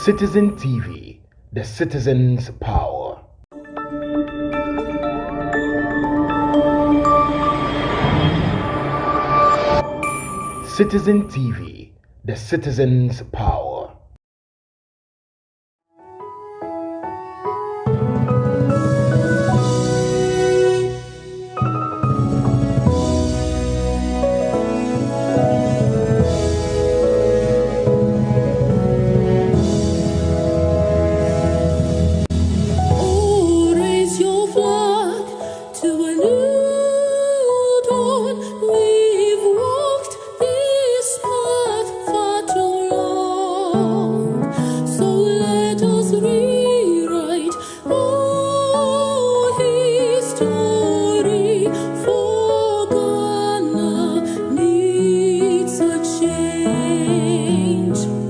Citizen TV, the citizen's power. Citizen TV, the citizen's power.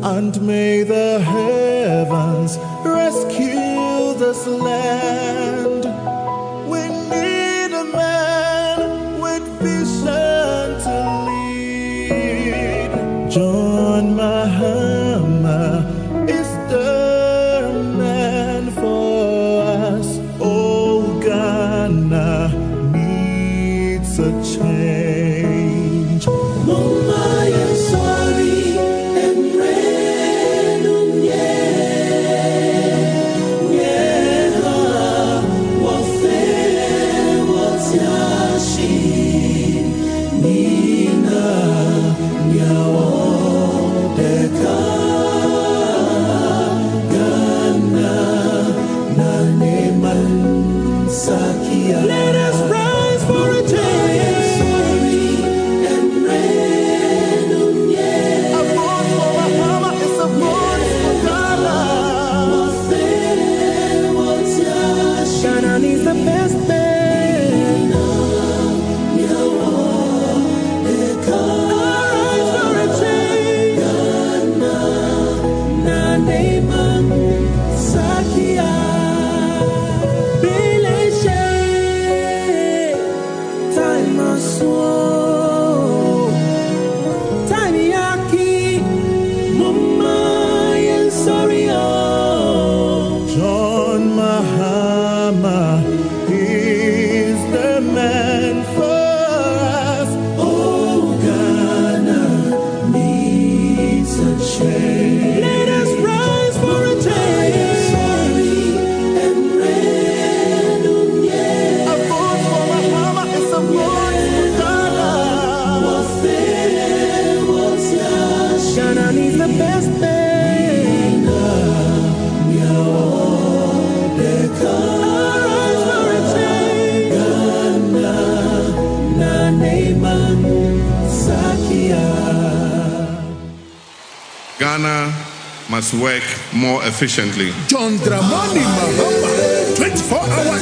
And may the heavens rescue this land. We need a man with vision to lead. John Mahama is the man for us. Oh, Ghana needs a change. Mama, I'm sorry. Let us rise for a change. A vote for Bahama is a vote for Ghana. Ghana needs the best thing. Rise for a change. Ghana, Naneman, Sakia. John Mahama is the man for us. Oh, Ghana needs a change. Let us rise for a change. A vote for Mahama is a vote for Ghana. Ghana needs the best thing. Ghana must work more efficiently. John Dramani Mahama, 24-hour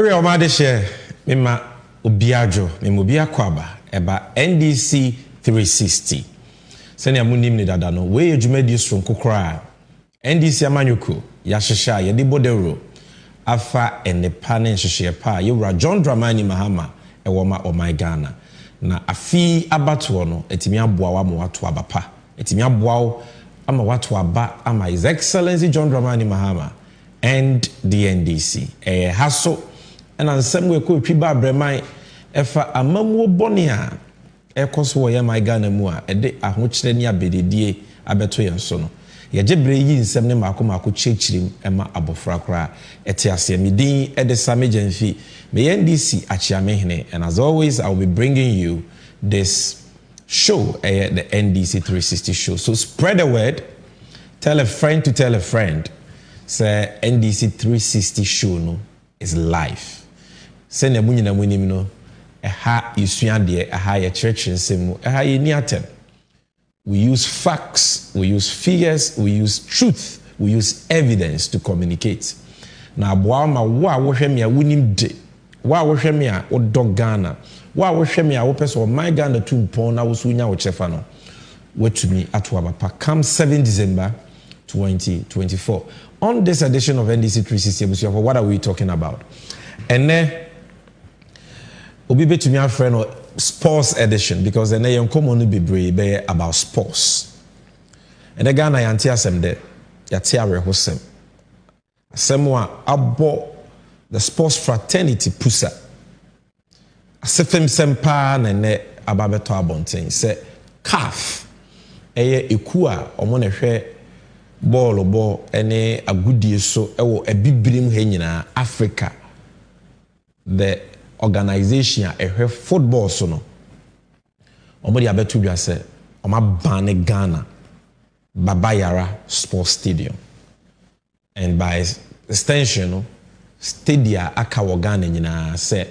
Area of Madeshe, Mima Ubiajo, Mimubia Kwaba, Eba NDC 360. Senya munim ni dadano, we jumedius from Kukra, NDC Amanyuku, Yashasha, Yadibodero, Afa and the Panen Sheshepa, Yura John Dramani Mahama, Ewoma o my Ghana. Na afi abatuono, etimia buawa mwatu abapa, etimia buawa ama watu aba, ama His Excellency John Dramani Mahama, and the NDC. Haso, and on some way could piba bremai, efa amamu bonia, ekoswo ya my Ghana mua, ede ahuchrenia bedidie, abeto yansono. Ya jebre yi nsemne makoma ko chechirim ema abofrakra etiase midin ede Sammy Gyamfi me NDC achiamehne, and as always I will be bringing you this show, the NDC 360 show. So spread the word, tell a friend to tell a friend. Say NDC 360 show no is live. Send a munyi na munim no ha isuande ha ye church nsemu ha ye ni atem. We use facts, we use figures, we use truth, we use evidence to communicate. Na aboa ma wa wo hwɛ me a wonim de, wa wo hwɛ me a wo dog Ghana, wa wo hwɛ me a wo pɛ my Ghana to mpon na wo so nya wo chefa no. Wetumi ato abapa come 7 December 2024. On this edition of NDC 360, what are we talking about? And then obi betumi afrɛ no sports edition, because then you come on be brave about sports. And the Ghana yanti asem de yati arehosem. Asemwa abo the sports fraternity pusa. Asefem sempa nene ababeto abonten se CAF eye ekua omo ne hwe ball ene agudie so ewo ebibirim he nyina Africa. The organization a football so no omodi abetu dwa se oma ban Ghana Babayara Sports Stadium, and by extension no stadia aka wo Ghana nyina se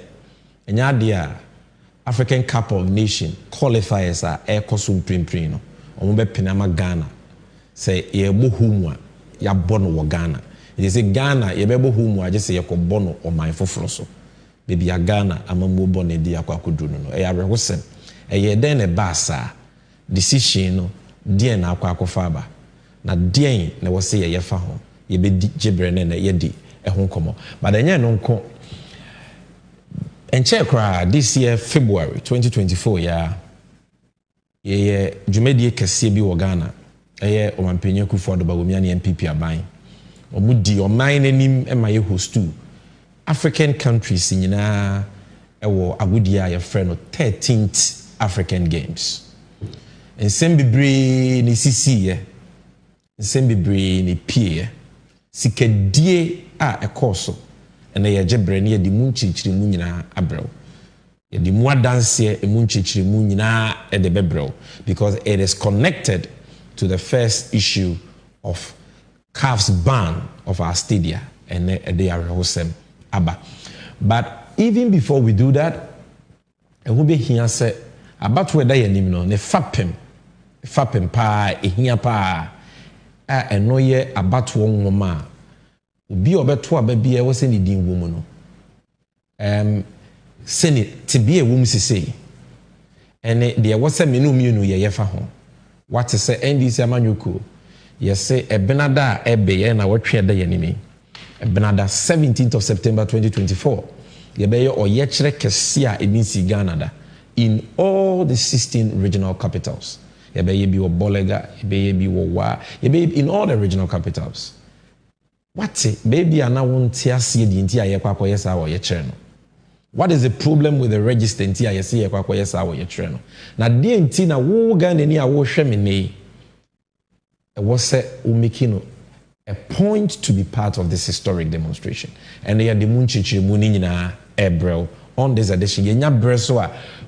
enya dia African Cup of Nation qualifiers a ekoso mprimprin no omo be penama Ghana se ye bohumwa ya bono wo Ghana. It say Ghana ye be bohumwa je se ye ko bono o man foforo so. Baby Ghana amamu bone di akwakoduru no e arehosem e ye den ne basa decision no die na akwakofa ba na die na wo se ye yefa ho ye be gibre ne ye di e ho komo but enye no nko enche kra this year February 2024 ya ye jumedie kese bi wo Ghana eye omampenye Kufuor Bagomia ne MPP aban omudi oman nanim e ma ye hostu African countries nyina ewo agudia ya friend 13th African Games. Nsembibri ni sisi ye. Nsembibri ni pie. Sikedie a ekoso. Ene ye jebre ne ye di munchichiri mu nyina abrɛw. Ye di mu adanse e munchichiri mu nyina e de bebrɛw, because it is connected to the first issue of CAF's ban of our stadia and they are hosem. But even before we do that, and we be here say about whether you know ne fapem pa ehia pa a eno ye about one woman obi obeto ababi e wo se ne din wo mu no sene tibie wo mu sisi ene de wo se menu mienu ye yefa ho what say NDC amanyuko ye say ebenada ebe ye na wotwe da ye nimi Benada 17th of September 2024. Yebeye oyechere kesia ebinsi Ghana da in all the 16 regional capitals. Yebeye bi wo Bolega, yebeye bi wo Wa, yebeye in all the regional capitals. What baby ana wonti ase di nti aye kwa koyesa wo yechere no. What is the problem with the register nti aye se ye kwa koyesa wo yechere no. Na die nti na wo Ghana ni a wo hwe me nei. E wo se o making a point to be part of this historic demonstration. And they are the munchichi muninina ebrel on this edition.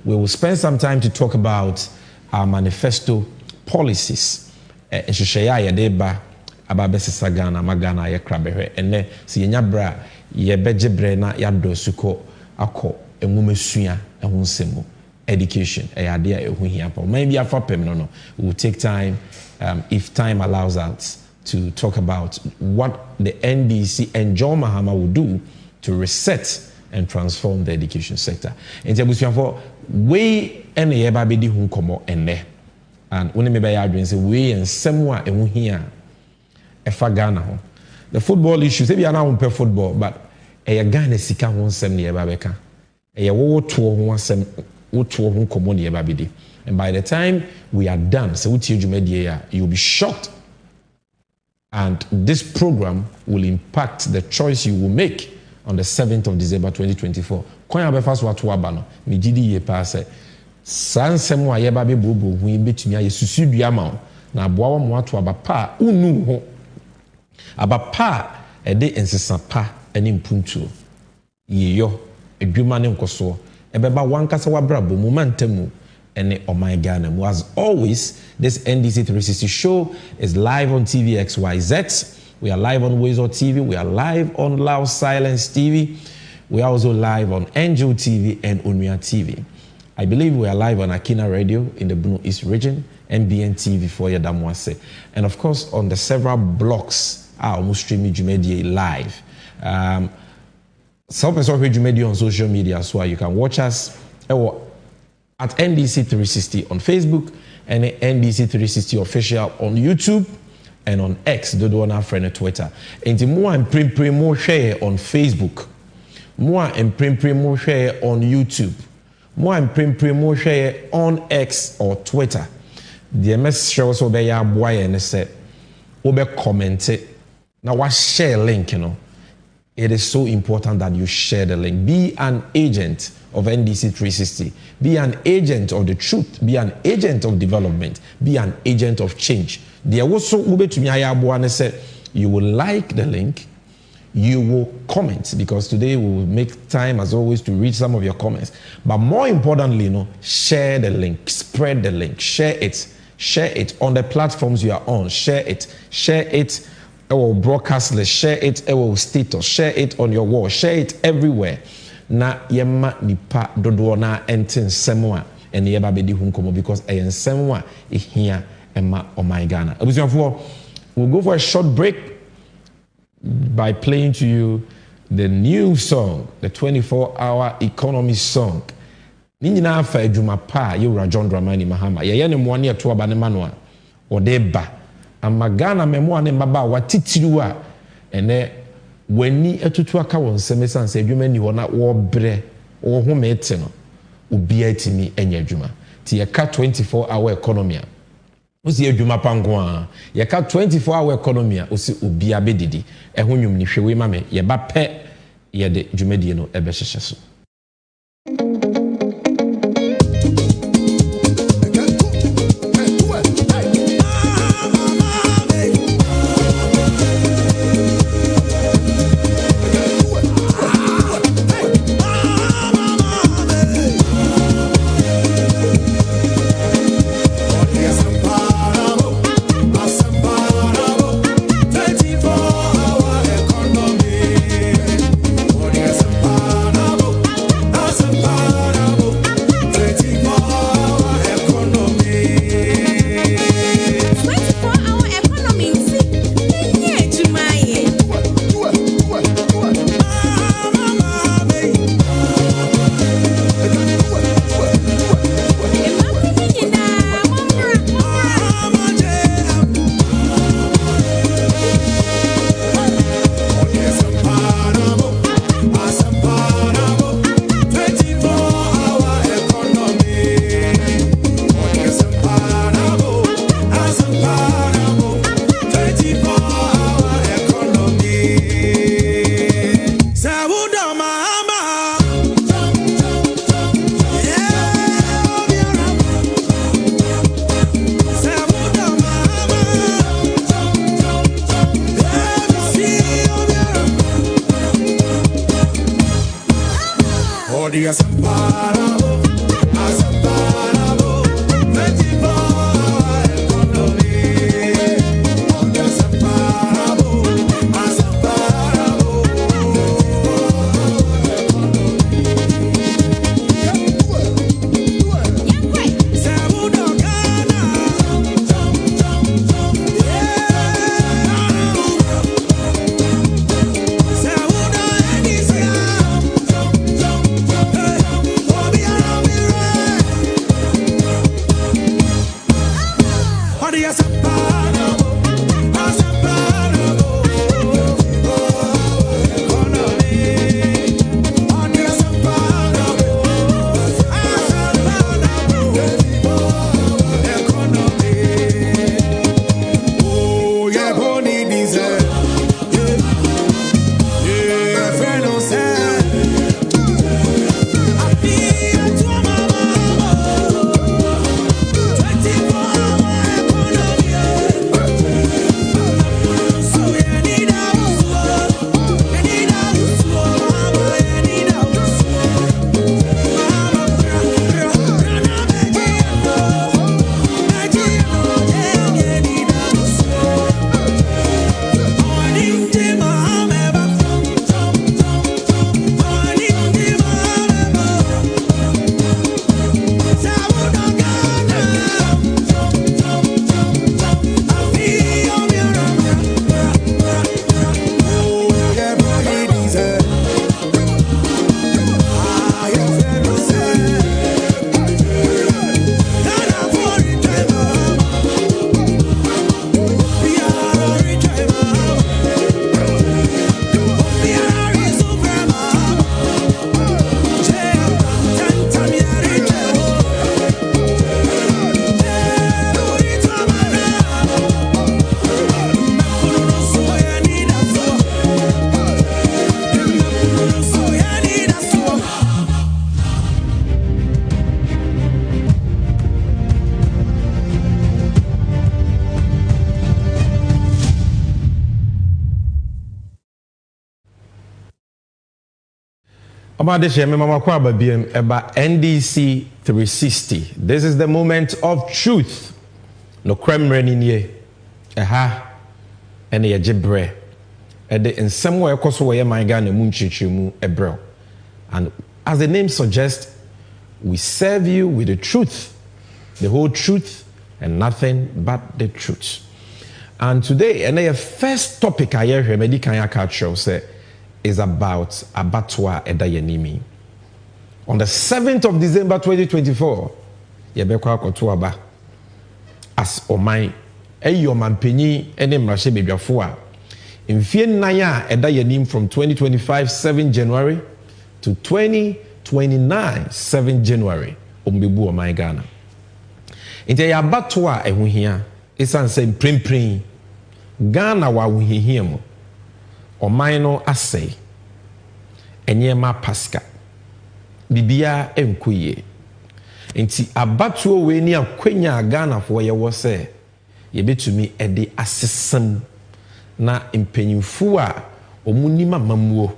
We will spend some time to talk about our manifesto policies. Shishaya deba ababesisa Ghana magana ya krabehe ene si nyabra ye bejebre na yado suko ako enwumesuya ehunsemu education eyade ehu hiapo. Maybe afapem no. We will take time if time allows us to talk about what the NDC and John Mahama will do to reset and transform the education sector. And for way and a babidi who come and there. And when me by adwin say way and somewhere and here efa Ghana. The football issue, say we are now on football, but a Ghana sika won sem ne babeka. A wo to ho asem wo to ho komo ne babidi. And by the time we are done, so you'll be shocked. And this program will impact the choice you will make on the 7th of December 2024. Kwan abefa what aba no me gidi ye pa se sansem wa ye ba be bobo hu betumi aye susu dua ma na aboa mo ato aba pa unu ho aba pa ede ensesa pa ani mpuntuo yeyo edwuma ne nkoso ebeba wankasa wabrabo mu mantamu ene omai Ghana. As always, this NDC 360 show is live on TV XYZ. We are live on Weasel TV. We are live on Loud Silence TV. We are also live on Angel TV and Unia TV. I believe we are live on Akina Radio in the Blue East region, MBN TV for Yadamwase. And of course, on the several blocks, almost streaming Jumedia live. Self-person Jumedia on social media, so you can watch us at NDC 360 on Facebook and NDC 360 official on YouTube and on X, Dodo and our friend on Twitter. And more and more share on Facebook, more and more share on YouTube, more and more share on X or Twitter. The MS shows obey your boy and say, obe comment it. Now what share link, you know. It is so important that you share the link. Be an agent of NDC 360. Be an agent of the truth. Be an agent of development. Be an agent of change. There was so to me said, you will like the link, you will comment, because today we will make time as always to read some of your comments. But more importantly, share the link, spread the link, share it on the platforms you are on, share it. Our broadcast list, share it, our status, share it on your wall, share it everywhere. Na yema nipa dodo na enten semwa and yeba bedi hunkomo, because ayen semwa here ema omai Ghana. We'll go for a short break by playing to you the new song, the 24-hour economy song. Ninjina afa edwuma pa yewura John Dramani Mahama. Ye ne moane eto aba ne manwa odeba. Amagana memoa ne maba watitiriwa ene wani etutu aka won semesan se adwuma ni ho na wo bre wo ho mete no obi atimi enya adwuma ti ye ka 24-hour economy a osi adwuma panko a ye ka 24-hour economy a osi obi abedidi ehwo nwum ni hwewe ma me ye ba pe ye de dwumadie no ebe hyehye so. NDC 360. This is the moment of truth. No crime running ye. Aha. And ye jibre. And in some way, koso wa ye my Ghana munchichimu ebro. And as the name suggests, we serve you with the truth, the whole truth, and nothing but the truth. And today, and the first topic I hear Medi Kanya culture say is about abattoir edayenimi. On the 7th of December 2024, yebekwa kotuaba as omai eyo mampenyi ene mrashe bedwafo a mfie nanya edayenim from 2025 7 January to 2029 7 January ombebu omai Ghana. Inte ya abattoir ehuhia isan se mprempren Ghana wa wuhihia mu omai no asay enyema pasca bibia enkoye enti abatuo we ni akwanya Ghana fo ye wo se ye betumi ede asesam na empenyimfu a omunima mamuo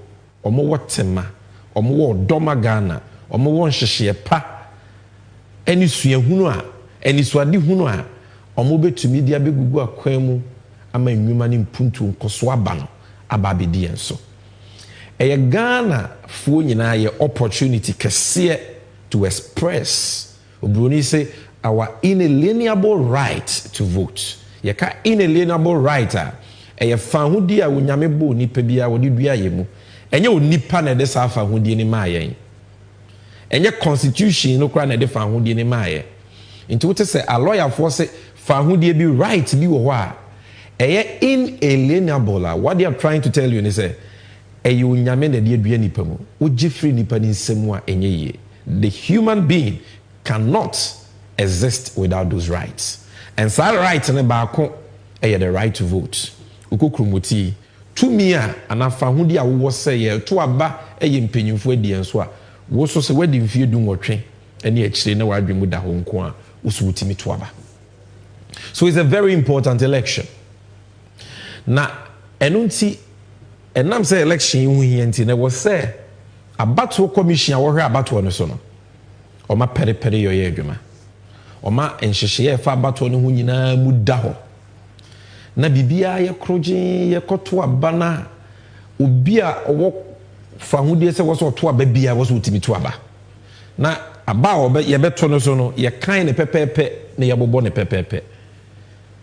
omo wotema omo wo doma Ghana omo wo nhyehyeye pa eni suahunu a eni suade hunu a omo betumi dia begugu akwan mu ama enwuma ne mpuntu nkoso aba no aba bedi enso eye Ghana fo nyina ye opportunity kese to express obroni say our inalienable right to vote ye ka inalienable right a eye fahudi a wonyame bo nipa bia wode dua ye mu enye onipa na de sa fahudi ni ma yen enye constitution no kra na de fahudi ni ma yen nti wote say a lawyer for say fahudi bi right bi wo ho a eye inalienable a what they are trying to tell you is say eyo nyame na de adua nipa mu ogi free nipa ni nsemu a enye ye. The human being cannot exist without those rights, and so right ne baako eye the right to vote ukokrumoti tumi a anafa hudi a wo se ye to aba eye mpenyimfo adi enso a wo so se wadi mfie du nwotwe ene akire na wadwemu da ho nko a usubutimi to aba. So it's a very important election. Na enunti enam say election hu hienti na wo se abato commission wo hwe abato no so no oma perepere yo ye adwuma oma enhyehye fa abato no hu nyina mu da ho na bibia ye kroje ye koto abana obi a owo fa hudie se wo so to aba bia wo so utimi to aba na aba obe ye beto no so no ye kan ne pepepe ne ye bobo ne pepepe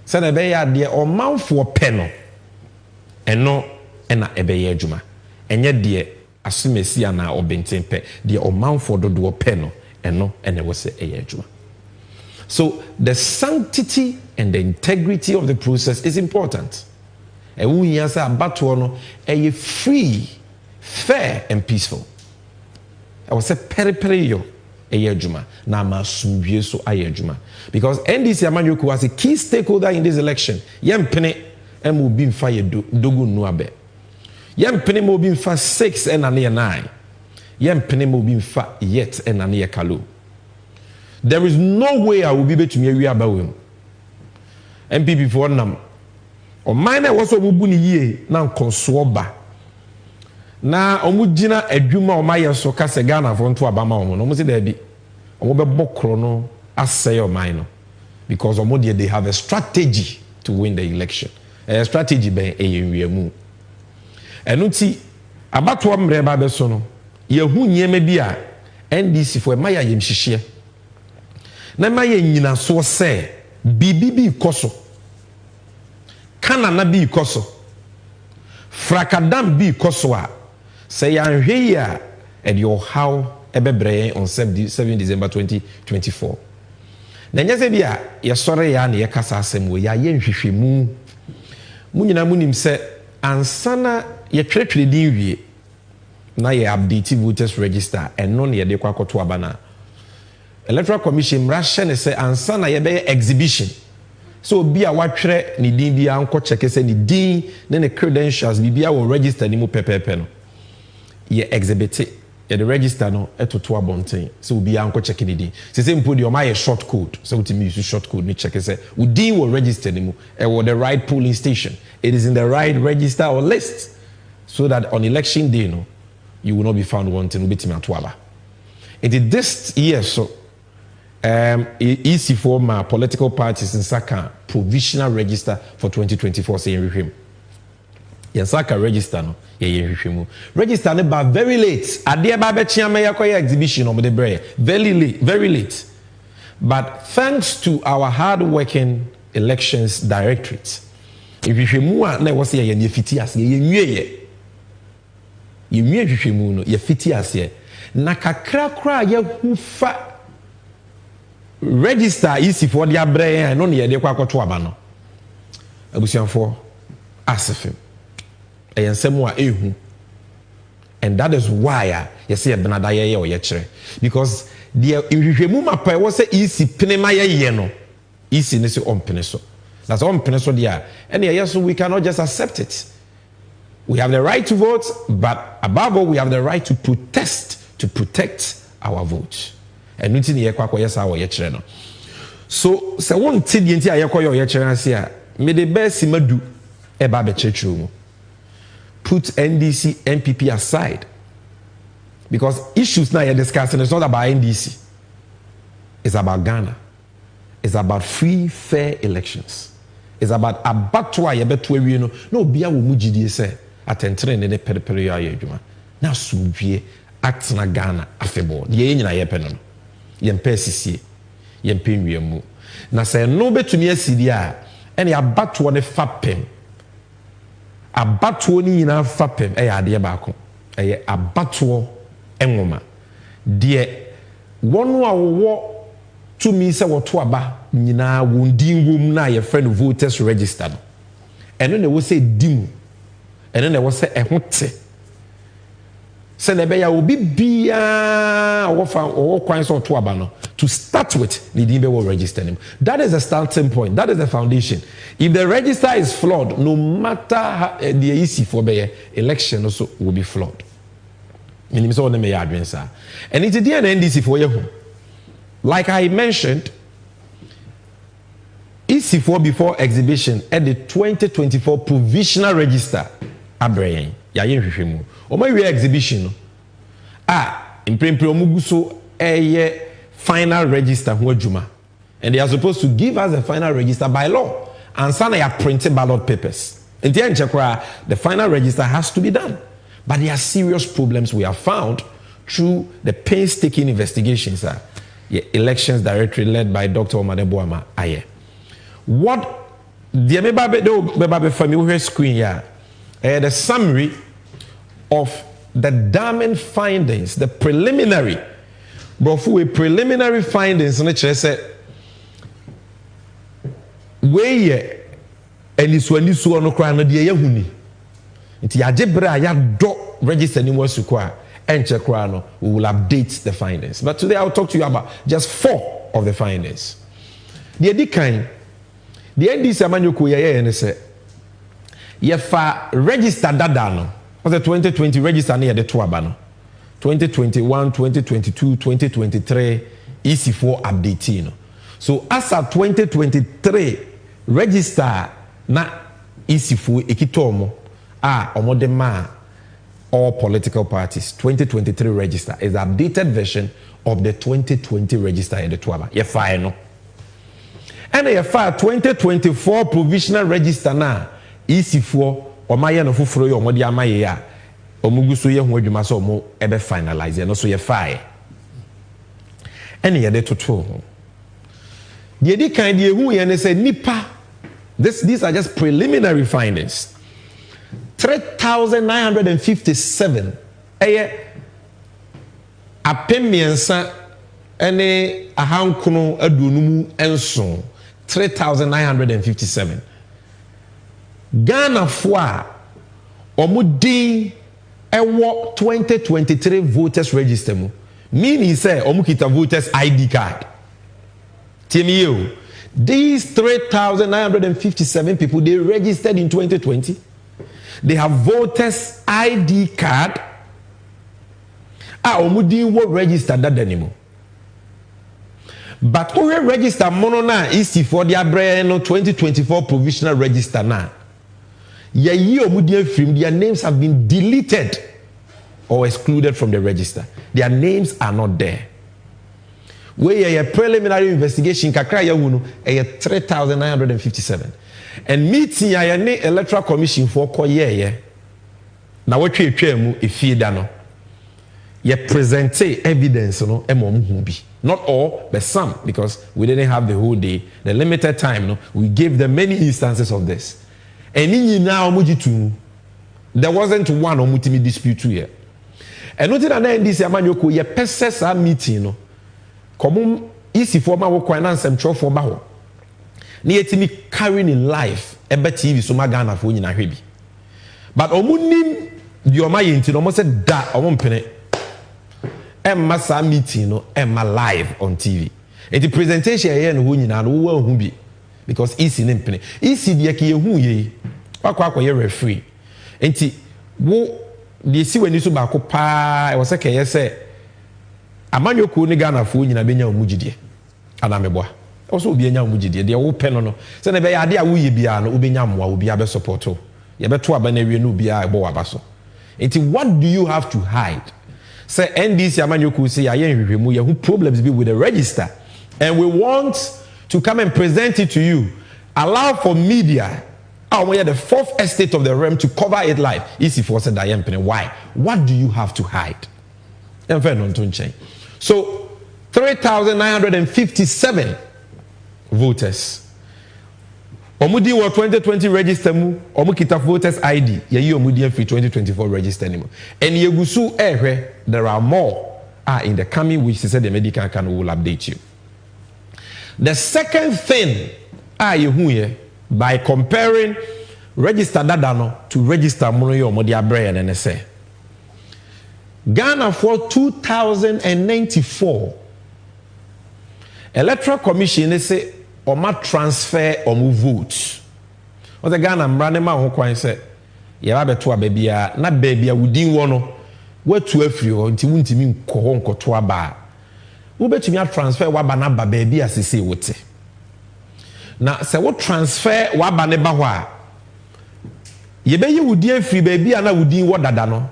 se na be ya de o manfo pe no eno ena ebe ye adwuma enye de asumesi ana obentempe de o manfo dodo pe no eno ene wo se eye adwuma. So the sanctity and the integrity of the process is important. And we answer abatoɔ no ɛyɛ free, fair and peaceful. I was say periphery yo ɛyɛ adwuma na ma sumdue so ayɛ adwuma because NDC Amanyɔkuo was a key stakeholder in this election. Yɛmpene ɛma obi mfa yɛ dogu nnu abɛ. Yɛmpene ma obi mfa 6 ɛna ne yɛ 9. Yɛmpene ma obi mfa yet ɛna ne yɛ kalo. There is no way I will be able to hear you about him. MPP for nam. O mine was so bubu ni ye na nkonso ba. Na omu gina adwuma o maye so ka se Ghana for nto abama o no mo se da bi. Omo be bokro no asay o mine no because omo they have a strategy to win the election. A strategy be eyenwiamu. Enu ti abato mre ba be so no ye hu nyema bi a NDC for maya yem hihye. Na maye nyina so se bibi koso. Kanana bi koso. Frakadam bi koso a say yanhwe ya e de how ebebreye on 7 December 2024. Na nyese bi a ye sore ya na ye kasa asem wo ya ye nhwehwemu. Mu nyina munim se ansana ye twetwere din wie na ye update voters register eno na ye de kwakoto abana. Electoral Commission mrahye ne se ansana ye be exhibition. So be a watchere ni din bia anko check say ni din ne credentials bibia wo register ni mu pepepe no ye exhibit ye the register no etoto abonten so be anko check ni din say mpo de o ma ye short code so we use short code ni check say we din wo register ni mu e wo the right polling station, it is in the right register or list so that on election day no you will not be found wanting ubetimi atwaba. It is this year so easy for my political parties in Saka provisional register for 2024 saying him. Yes, Saka register no ye register ne ba very late. Ade ba be chia me yakoye exhibition on the bread. Very late. But thanks to our hard working elections directorate, if you mu a na was ye fiti ase ye nwie hwehwemu no ye fiti ase na kakra kra ye hu fa register easy for the abrɛ no ne yɛde kwakoto aba no abusianfo asefem ɛyɛnsɛm a ehu, and that is why you say benada yɛyɛ o yɛkyerɛ because the nhwehwemu mapa ɛwɔ sɛ easy pene ma yɛyɛ no easy ne se ɔmpene so that's ɔmpene so dia and yɛyɛ so we cannot just accept it. We have the right to vote, but above all we have the right to protest to protect our vote. And nothing ye kwa yes our ye no. So se won ti die nti ayekọ ye chere ase a me the best madu e ba be chechuru mu. Put NDC NPP aside because issues now you're discussing is not about NDC, it's about Ghana, it's about free fair elections, it's about abattoir ye beto awie no bia wo mu gidie se atentere ne periphery aye adwuma na sumdue atena Ghana afebo ye nyina ye pe no yempe sisie yempe nwiamu na se no betumi asidi a ene abato ne fapem abato ni nyina fapem e ya ade baako e abato enwoma de wonu a wo tumi se woto aba nyina wondin wom na ye friend voters register no eno ne wo se dimu eno ne wo se ehote se ne be ya obi bia wo kwan so to aba no to start with the DB will register him. That is the starting point. That is the foundation. If the register is flawed, no matter how, the easy for the election also will be flawed. And it's the NDC for you. Like I mentioned, EC4 before exhibition at the 2024 provisional register. Abraham, yayin hwehwemu. Exhibition. In Omuguso final register huajuma, and they are supposed to give us a final register by law and some are printed ballot papers. In the end, the final register has to be done, but there are serious problems we have found through the painstaking investigations. The elections directory led by Dr. Omadeboama Aye. What the family screen here, the summary of the damning findings, the preliminary. But for preliminary findings, we weye eniso no kra no de ye huni nti yagye bra ya do register ni wasuko a enche kra no we will update the findings. But today I'll talk to you about just 4 of the findings. The edikan the NDC amanyoko ye ne se ye fa register dada no the 2020 register na ye de to aba no 2021 2022 2023 EC4 update no. So as of 2023 register na EC4 ekitomo omodema all political parties 2023 register is the updated version of the 2020 register in the Tuaba. Ye file no. And ye file 2024 provisional register na EC4 omaye no fufuro ye omodi amaye ya omuguso ye ho adwuma so omo ebe finalize no so ye file. And ye de toto. The edi kind ye hu ye ne say nipa these are just preliminary findings. 3,957 apemiensa ene ahankono adunumu enso 3,957 Ghana foa omudin ewo 2023 voters register mu meaning say omukita voters ID card timiyo these 3,957 people they registered in 2020. They have voters ID card. Omudi will register that anymore. But we register mono na isi for the abreno 2024 provisional register na. Ye omudi film their names have been deleted or excluded from the register. Their names are not there. We a preliminary investigation kakra ya wunu 3,957. And meeting I electoral commission for koye na wetwe mu efie da no ye present evidence no emom bi not all but some because we didn't have the whole day the limited time no we gave them many instances of this and nyina omujitu there wasn't one omutimi dispute here and nothing na ndisi amanyoko ye pese sa meeting no komum isi for ma wo kwan na nsem trofo ba ho na yetimi carrying in life ebe TV so magana fo nyina hwebi but omunim di oma yenti no mo se da omompene emma sa meeting no emma live on TV the presentation here no nyina no wo ahu bi because isi ne mpene isi de ke yehu ye akwa ye referee enti wo de si wani so ba ko pa e wo se ke ye se amanyoko ni Ghana fo nyina benya omugidie ana meboa also obi enya omugidie de wo pɛ no se na be ya de a wo ye bia no obenya moa obi abe support o ye beto aba na wie no obi a ebo waba so enti what do you have to hide say NDC amanyoko say ya nhwehwemu ye who problems be with the register and we want to come and present it to you allow for media the fourth estate of the realm to cover it live easy for said why what do you have to hide so 3,957 voters. Omudi wa 2020 register mu, omukita voters ID, ye omudi free 2024 register anymore. And yegusu there are more in the coming weeks. He said the medical can will update you. The second thing by comparing register dadano to register mono yo omudi abre and say Ghana for 2094 Electoral Commission say Oma transfer omu vote. O the Ghana mrane ma ho kwan say ye ba beto ababia na babia wudin wo no watu afiri ho nti wuntimi nkɔ ho nkɔto aba. Wo betumi a transfer waba na ba babia sese wote. Na se wo transfer waba ne ba ho a ye be yi wudin afiri babia na wudin wo dada no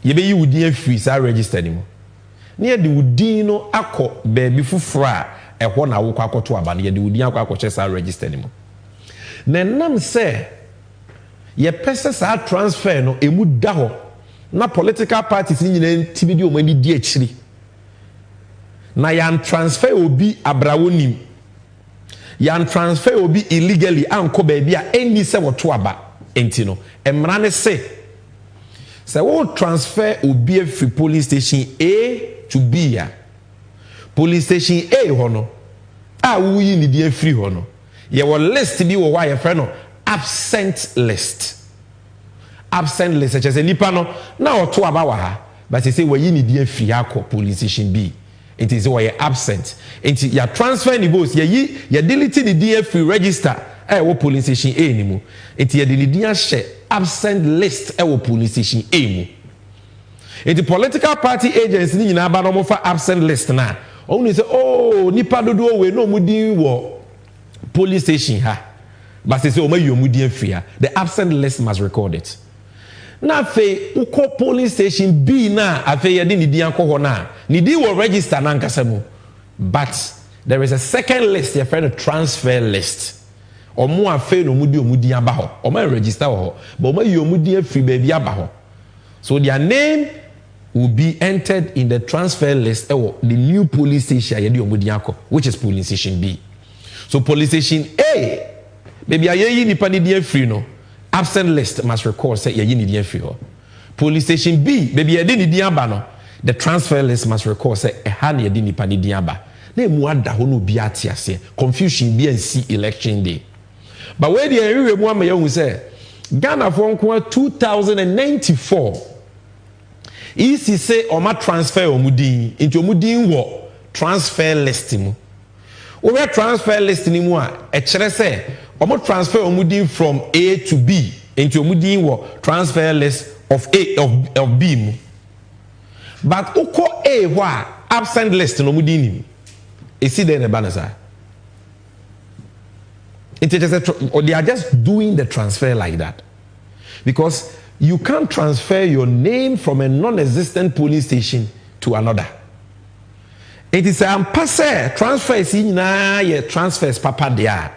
ye be yi wudin afiri sa register ni mo. Ne ye de wudin no akɔ baby fufuro a ehwo na wo kwakoto aba ne ye de wudin akɔ akɔche sa register ni mo. Na nam se ye pese sa transfer no emu da ho na political parties ni nyina ntibidi o mani di akiri na yan transfer obi abrawonim yan transfer obi illegally anko ba bia eni se woto aba enti no emra ne se wo transfer obi free police station A to B ya police station A ho no a wo yi ni di free ho no ye wo list bi wo wa ye frɛ no absent list. Absent list such as a nipa no na oto aba wa ha but say we yi ni die fi akọ police station B it is why absent it ya transfer ni votes ye delete the die free register wo police station A ni mu it ye the die share absent list wo police station A mu it political party agents ni nyina ba no mo fa absent list na only say oh nipa dodo we no mu din wo police station ha but say o ma yi o mu din free ha the absent list must record it. Na fe uko police station B na afe yedi ni di anko na ni di will register na nkasa mu but there is a second list your friend transfer list omo afe no mudi aba ho omo register ho but omo yi omudi afri baby aba ho so their name will be entered in the transfer list the new police station yedi omudi anko which is police station B. So police station A baby ayeyi nipa ni di afri no absent list must record say ye need free. Police station B, baby ye didn't diaba the transfer list must record say a hand ye didn't pani diaba. Ne muada hono biati ase confusion BNC election day. But where the area one may say Ghana for 2094. Easy say oma transfer omudin into omudin wo transfer list mu. Over transfer list ni mu a chere say omo transfer omudin from A to B into omudin wo transfer list of A of B mu. But uko A wa absent list no omudin ni. You see there the banner sir. Or they are just doing the transfer like that. Because you can't transfer your name from a non-existent police station to another. It is a passe transfers in ye transfers papa there.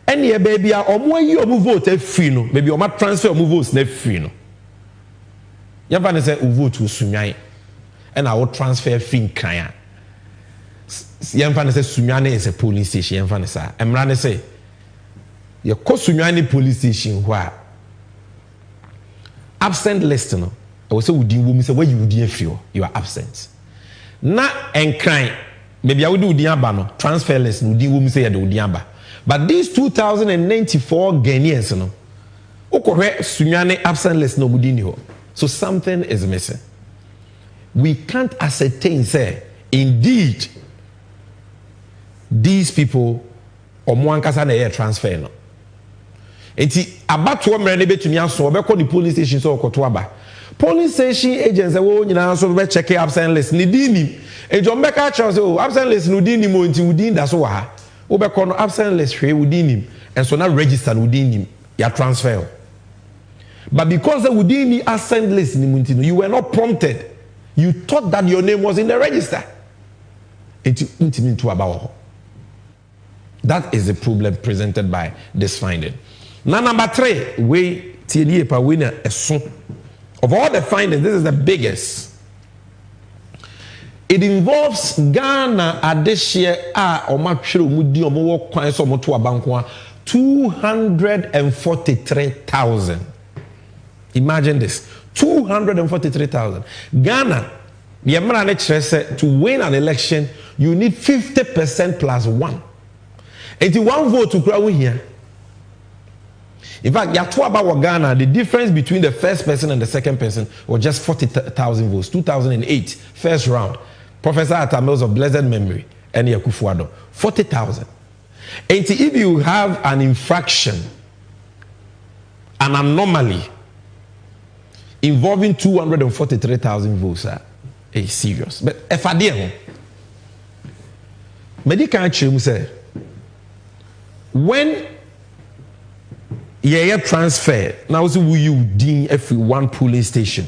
And ye baby omo yi omo vote free no baby omo transfer omo votes na free no. Ya ba ne say o vote sunwan and I will transfer free kan. Ye mfa ne say sunwan is a police station ye mfa ne say. Emra ne say ye ko sunwan police station ho a absent list no. I will say wudi wo mi say where you wudi free you are absent. Na enkran maybe I would do the aba no transfer list no di wo mi say ya do the aba. But these 2094 Ghanaians no okohwe sunwane absent list no mudi ni ho. So something is missing. We can't ascertain say indeed these people omo ankasa na ye transfer no. Enti abato mre ne betumi aso obekọ the police station so okoto aba. Police station agents wo nyina so be check absent list ni di ni ejo mbeka cha so absent list no di ni mo nti wudi nda so wa ha wo be no absent list hwe wudi ni and so na register wudi ni ya transfer. But because the wudi ni absent list ni nti no you were not prompted, you thought that your name was in the register nti ntu aba wo. That is the problem presented by this finding. Now number 3 we tie pa we na eso. Of all the findings, this is the biggest. It involves Ghana adeshie omatwere omudi omo kwan so omo to abanko 243,000. Imagine this. 243,000. Ghana, the Emra said to win an election, you need 50% plus 1. 81 vote to crowd here. In fact, about Ghana, the difference between the first person and the second person was just 40,000 votes. 2008, first round. Professor Atamils of blessed memory, and Yakufuado, 40,000. And if you have an infraction, an anomaly involving 243,000 votes, it's serious. But if I did, medical say when transfer now so will you deem every one polling station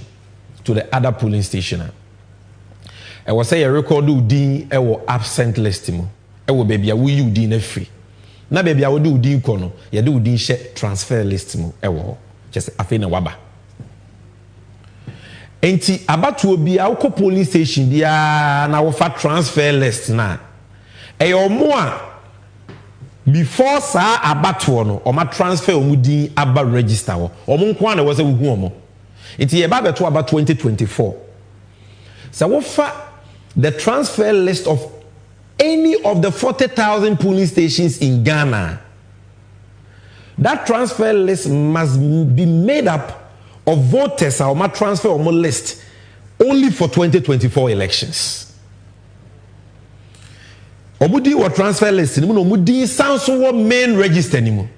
to the other polling station. I was say a record din absent list mo. Baby will you deem every. Na baby I will do din kono. You do din share transfer list mo. Just afe na waba. Enti abatu obi a uko polling station dia na wofa transfer list na. Mo a before sa abatuo no o ma transfer omudin aba register wo o mo nko na wo se wuhu omo enti ye ba beto aba 2024 so wo fa the transfer list of any of the 40,000 polling stations in Ghana, that transfer list must be made up of voters or my transfer or my list only for 2024 elections. Omudi or transfer list, no omudi sounds so main register anymore.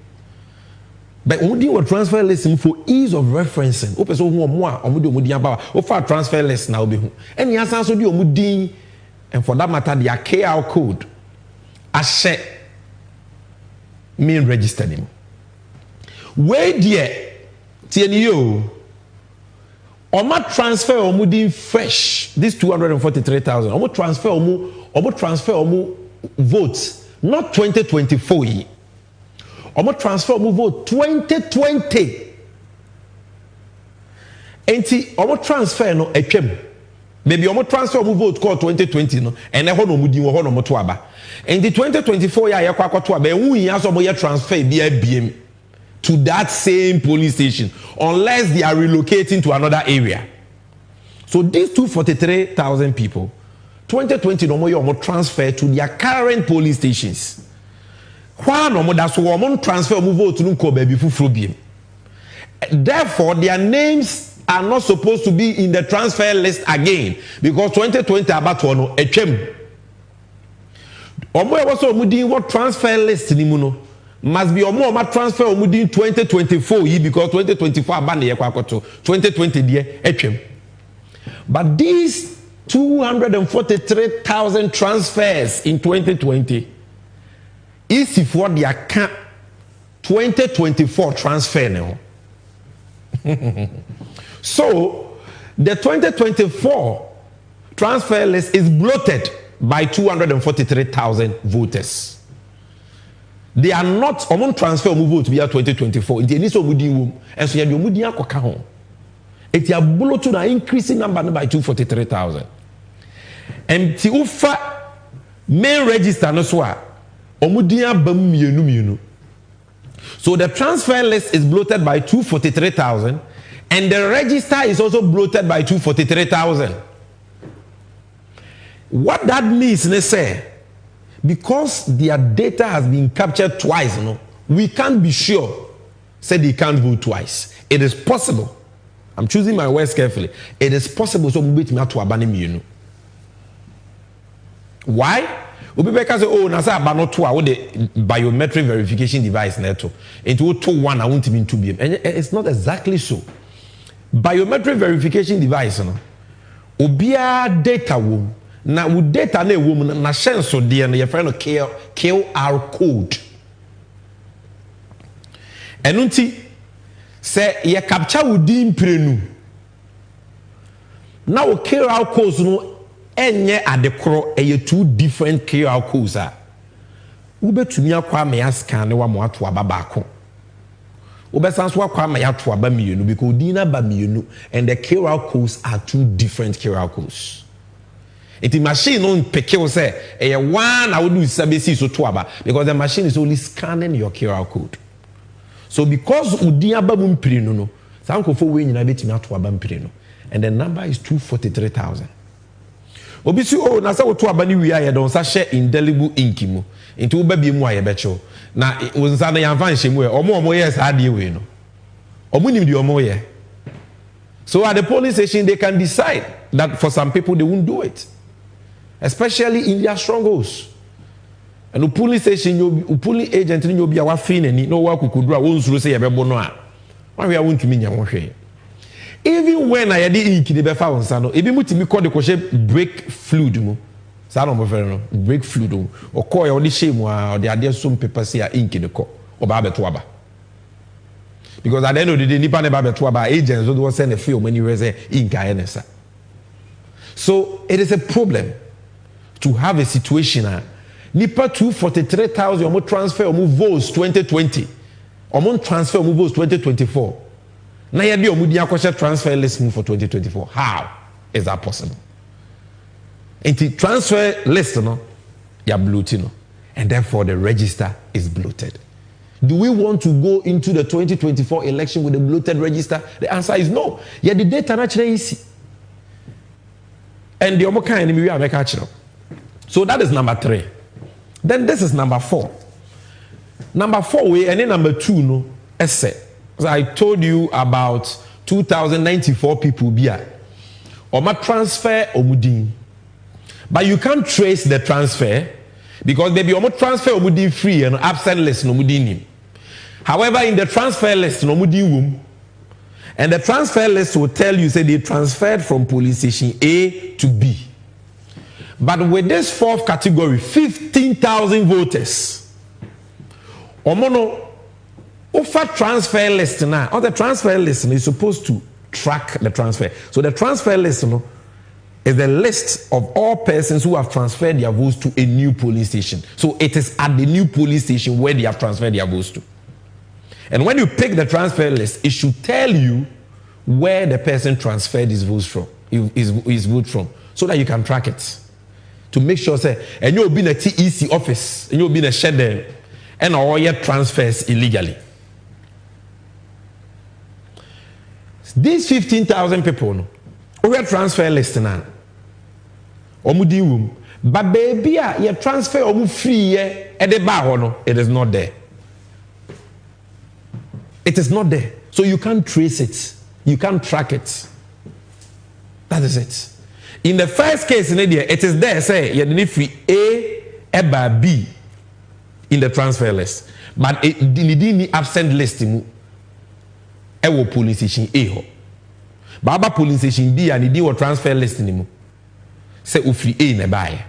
But omudi or transfer list for ease of referencing. Open so who more omudi about for transfer list now be who. And yes, also the omudi, and for that matter, the KR code as main register anymore. Where dear TNU Omo transfer omudi fresh this 243,000 omo transfer omo votes not 2024 omo transfer omo vote 2020 enti omo transfer no atwam maybe omo transfer omo vote call 2020 no ene ho no omudi wo ho no moto aba enti 2024 ya yakwa akoto aba ehu yin so omo ye transfer bi abiem to that same police station unless they are relocating to another area. So these 243,000 people, 2020 no more transfer to their current police stations. Why no more that's why transfer move vote to ko baby fufuro. Therefore, their names are not supposed to be in the transfer list again because 2020 about no etwem. Omo e was omudi what transfer list ni mu no. Must be more transfer omudi 2024 because 2024 abande ye kwakoto 2020 die etwem. But these 243,000 transfers in 2020 is for the account 2024 transfer now. So the 2024 transfer list is bloated by 243,000 voters. They are not among transfer vote to be 2024. It is omudi and so you omudi akoka ho. It ya bloated an increasing number by 243,000. And ti ufa main register no so a omudi abam mienu. So the transfer list is bloated by 243,000 and the register is also bloated by 243,000. What that means, they say, because their data has been captured twice, you know, we can't be sure, say they can't vote twice. It is possible. I'm choosing my words carefully. It is possible so we to abandon me. Why? Ubibeka say, oh, nasa abano to our biometric verification device neto. It will to one, I won't even to be. And it's not exactly so. Biometric verification device, you know, ubia data womb. Na with data na woman na sense so dear na your friend QR code. Enunti say ye capture within prenu. Now QR codes no enye adekoro eye two different QR codes a. Ubetumi akwa me scan wa mo ato aba baako. Ubesan so akwa me ato aba mienu because dina ba mienu and the QR codes are two different QR codes. It is machine on peke say a one I would do sabesi so tuaba because the machine is only scanning your QR code. So because udia babum pirino no, sanko for we nyina betimi atuaba mpirino, and the number is 243,000. Obisi oh na sa wotuaba ni wi aye don sa share indelible ink mu. Into ubabi mu aye becho. Na wonsa na yamfa nhye mu e omo yes ade we no. Omo nim di omo ye. So at the police station they can decide that for some people they won't do it. Especially in their strongholds. And the police station, the police agent, you be our fin and no work could do. I won't say a bebonoa. Why we are want to mean your way. Even when I did ink in the Befa Sano, if you must be called the crochet break fluid, Sano break fluid, or call or the shame or the idea some papers here ink in the co or Babatuaba. Because at the end of the day, Nipa Babatuaba agents don't send a film when you raise ink. So it is a problem to have a situation nipa 243,000 omo transfer omo votes 2020 omo transfer omo votes 2024 na ye de omo di akoshe transfer list move for 2024. How is that possible? Into transfer list no ya bloated no, and therefore the register is bloated. Do we want to go into the 2024 election with a bloated register? The answer is no. Yeah, the data naturally easy. And the omo kind we are make actually. So that is number 3. Then this is number 4. Number 4 way and then number 2 no essay. So I told you about 2094 people here. Oma transfer omudin. But you can't trace the transfer because maybe omo transfer omudin free and absent list no omudin. However, in the transfer list no omudin wom. And the transfer list will tell you say they transferred from police station A to B. But with this 4th category, 15,000 voters. Omono offer transfer list now. Or the transfer list is supposed to track the transfer. So the transfer list is the list of all persons who have transferred their votes to a new police station. So it is at the new police station where they have transferred their votes to. And when you pick the transfer list, it should tell you where the person transferred his votes from, his vote from, so that you can track it. To make sure, say, and you'll be in a TEC office, and you'll be in a shed there, and all your transfers illegally. These 15,000 people, we are transfer list now. Omudi room, but baby, your transfer omu free at the bar, it is not there. It is not there. So you can't trace it. You can't track it. That is it. In the first case in India, it is there, say, you need free A by B in the transfer list. But it need absent list in a police station A. Baba police station B and the transfer list in say free A in a buy.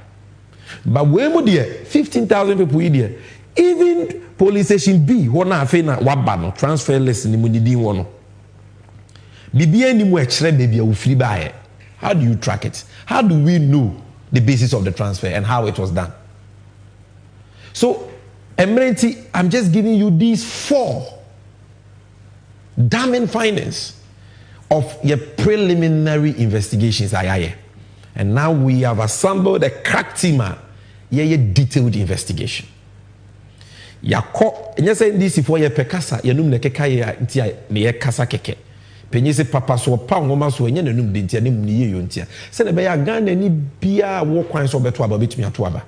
But when we 15,000 people here, even police station B, one afena wabano transfer list in the one. BBN ni mo extra baby u free buy. How do you track it? How do we know the basis of the transfer and how it was done? So, Emirati, I'm just giving you these 4 damning findings of your preliminary investigations. And now we have assembled a crack team, a detailed investigation. Yako, and you say this for your pekasa, you know, the kasa keke. Penye se papa so pa ngoma so enye nanum de ntia ne mu ye yontia se ne be ya Ghana ni bia wo kwan so beto aba betumi ato aba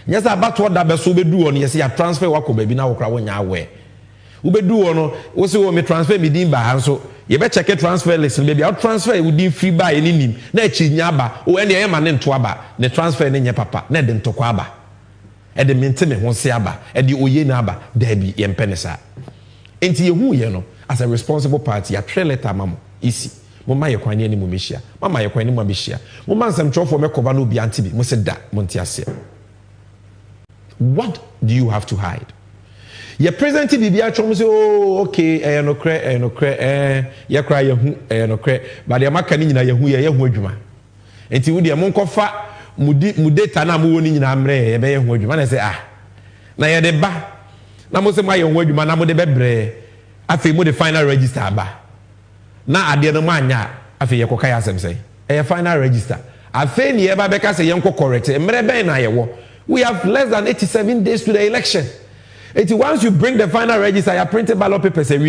nya sa abato da be so bedu on ye se ya transfer wako ba bi na wokra wonya awe wo bedu on wo se wo me transfer mi din ba hanso ye be check transfer list be bia transfer wo din free buy ni nim na achi nya aba wo ene ye ma ne nto aba ne transfer ne nya papa na de ntokwa aba e de mente me ho se aba e de oye na aba da bi ye mpene sa enti ye hu ye no as a responsible party, a trail letter, mama, easy. Mama, you're quite any mumishia. Mama, you're quite any mumishia. Mama, some trouble for me, Kovano be antibi. Must that, Montiasia. What do you have to hide? You're presenting Bibia Chom say, oh, okay, no cre, no cre, ya cry, no cre, but you're macanina, Yahu, and to the Moncofa, Mudetana Mooni in Amre, Bayahujman. I say, ah, now you're the ba. Now, most of my own word, you man, I'm the bebre. Afi mo the final register ba na ade no manya afi ye kokaya asem say e final register afi ni e ba beka say yenko correct emre ben na ye wo we have less than 87 days to the election. Once you bring the final register your printed ballot papers if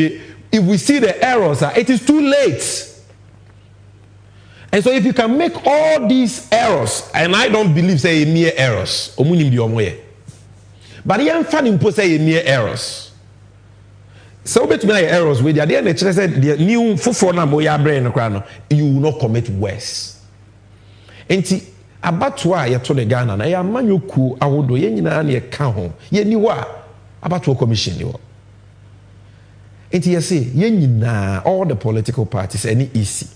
we see the errors it is too late. And so if you can make all these errors, and I don't believe say mere errors omunim bi omoye but yan fa ni mpo say mere errors. So bet me errors with the idea said the new for na moya brain no you will not commit worse. Enti abatwa ye to the Ghana na ya manyoku awodo ye nyina na ye ka ho ye ni wa abatwa commission ni wo. Enti ye say ye nyina all the political parties any easy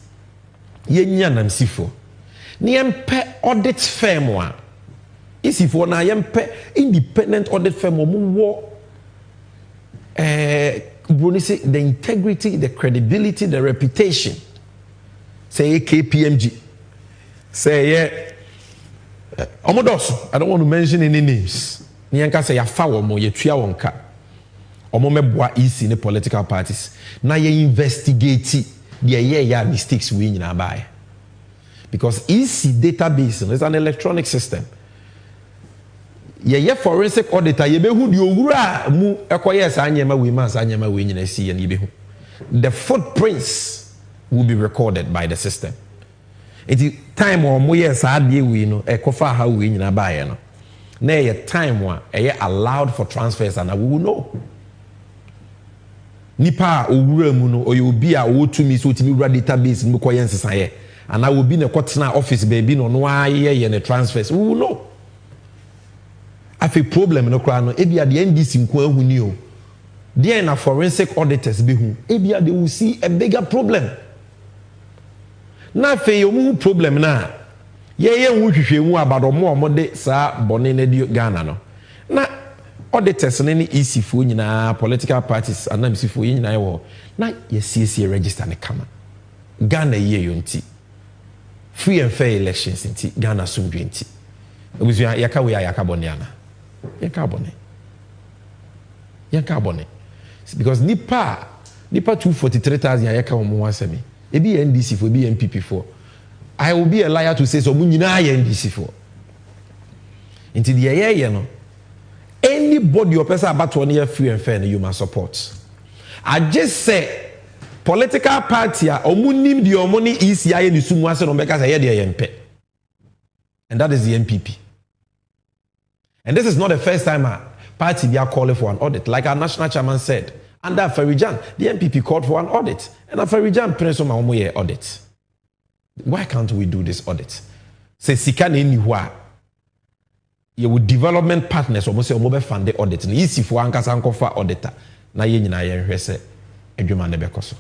ye nya namsifo ni empe audit firm wa easy for na ye empe independent audit firm wo wo the integrity, the credibility, the reputation. Say KPMG. Say yeah. Omodos. I don't want to mention any names. Niyanka say ya fawo mo ye tua wonka. Omo meboa easy in the political parties. Na ye investigate the ya mistakes we nyina buy. Because easy database is an electronic system. Ye forensic auditor ye behu di owura mu ekoye sa anyema we man sa anyema we nyina si ye ne behu. The footprints will be recorded by the system. It time or mo ye sa ade we no ekofa ha we nyina ba ye no na a time one allowed for transfers and we will know nipa owura mu no obi a wotumi so timi wura database mu koye nsesaye and I will be na kwotena office baby no no aye ne transfers we will know afi problem no kra no ebia the NDC nko ahuni o there na forensic auditors be hu ebia they will see a bigger problem na fe yomu problem na ye hu hwehwe mu abado mo de sa bone na di Ghana no na auditors ne EC fo nyina political parties anamsi fo nyina ye na ye CC register ne kama Ghana ye yonti free and fair elections nti Ghana sumdwe nti obuzu yaka we yaka bone ana yaka bone because nipa 243,000 yaka omo asemi e be NDC for be MPP for I will be a liar to say so mu nyina ye NDC for nti the ye no anybody your person about to near free and fair you must support. I just say political party omunim the omoni ECI ni sumu ase no beka say ye yempe. And that is the MPP. And this is not the first time a party they are calling for an audit. Like our national chairman said, under Farijan, the MPP called for an audit. And Farijan Prince of Mamoye audit. Why can't we do this audit? Say Sikane Niwa. You with development partners almost say omobe fund the audit na easy for ankasa ankofa auditor na ye nyina ye hwe se adwuma ne bekoso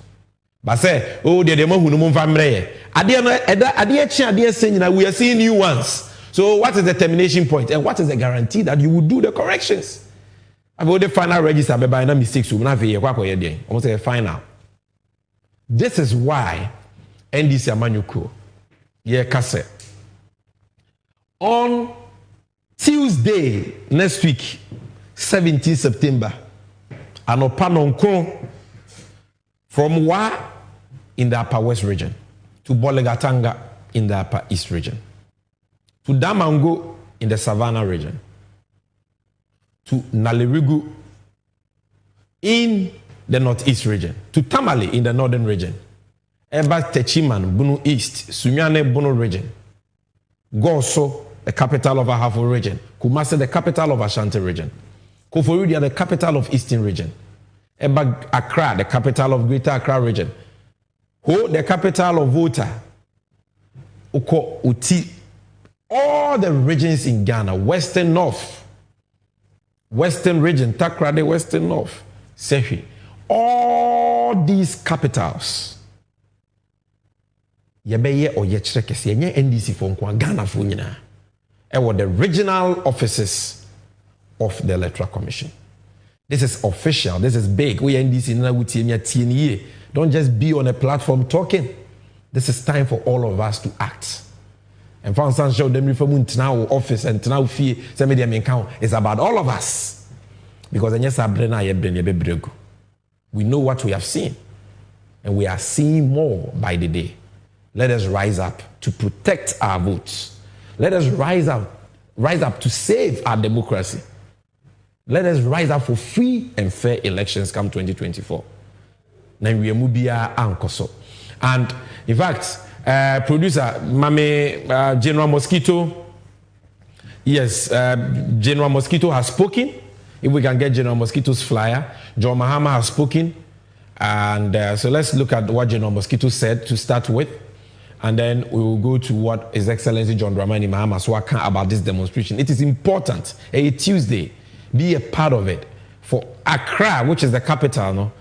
ba say oh de mahu no mfa mreye ade no ade chi ade se nyina we are seeing new ones. So what is the termination point and what is the guarantee that you will do the corrections? About the final register by na mistakes so na fe ye kwakọ ye den almost say final. This is why NDC amanyuko ye kase on Tuesday next week, 17 September, Anopanonko from Wa in the Upper West region to Bolegatanga in the Upper East region, to Damango in the Savannah region, to Nalerigu in the Northeast region, to Tamale in the Northern region, Eba Techiman, Bunu East, Sunyane Bunu region, Goso, the capital of Ahafo region, Kumasi, the capital of Ashanti region, Koforidua, the capital of Eastern region, Eba Accra, the capital of Greater Accra region, Ho, the capital of Volta, Uko, Uti, all the regions in Ghana, Western North, Western region, Takrade, Western North, Sehi, all these capitals, Yebeye or Yechrekesi, Yenye NDC for Ghana for nyina. Were the regional offices of the Electoral Commission. This is official. This is big. We NDC don't just be on a platform talking. This is time for all of us to act. And for instance, show them from now office and now fee. It's about all of us because we know what we have seen, and we are seeing more by the day. Let us rise up to protect our votes. Let us rise up to save our democracy. Let us rise up for free and fair elections come 2024. And in fact, producer, Mame General Mosquito, yes, General Mosquito has spoken. If we can get General Mosquito's flyer, John Mahama has spoken. And so let's look at what General Mosquito said to start with. And then we will go to what His Excellency John Dramani Mahama spoke about this demonstration. It is important. A Tuesday, be a part of it. For Accra, which is the capital, no,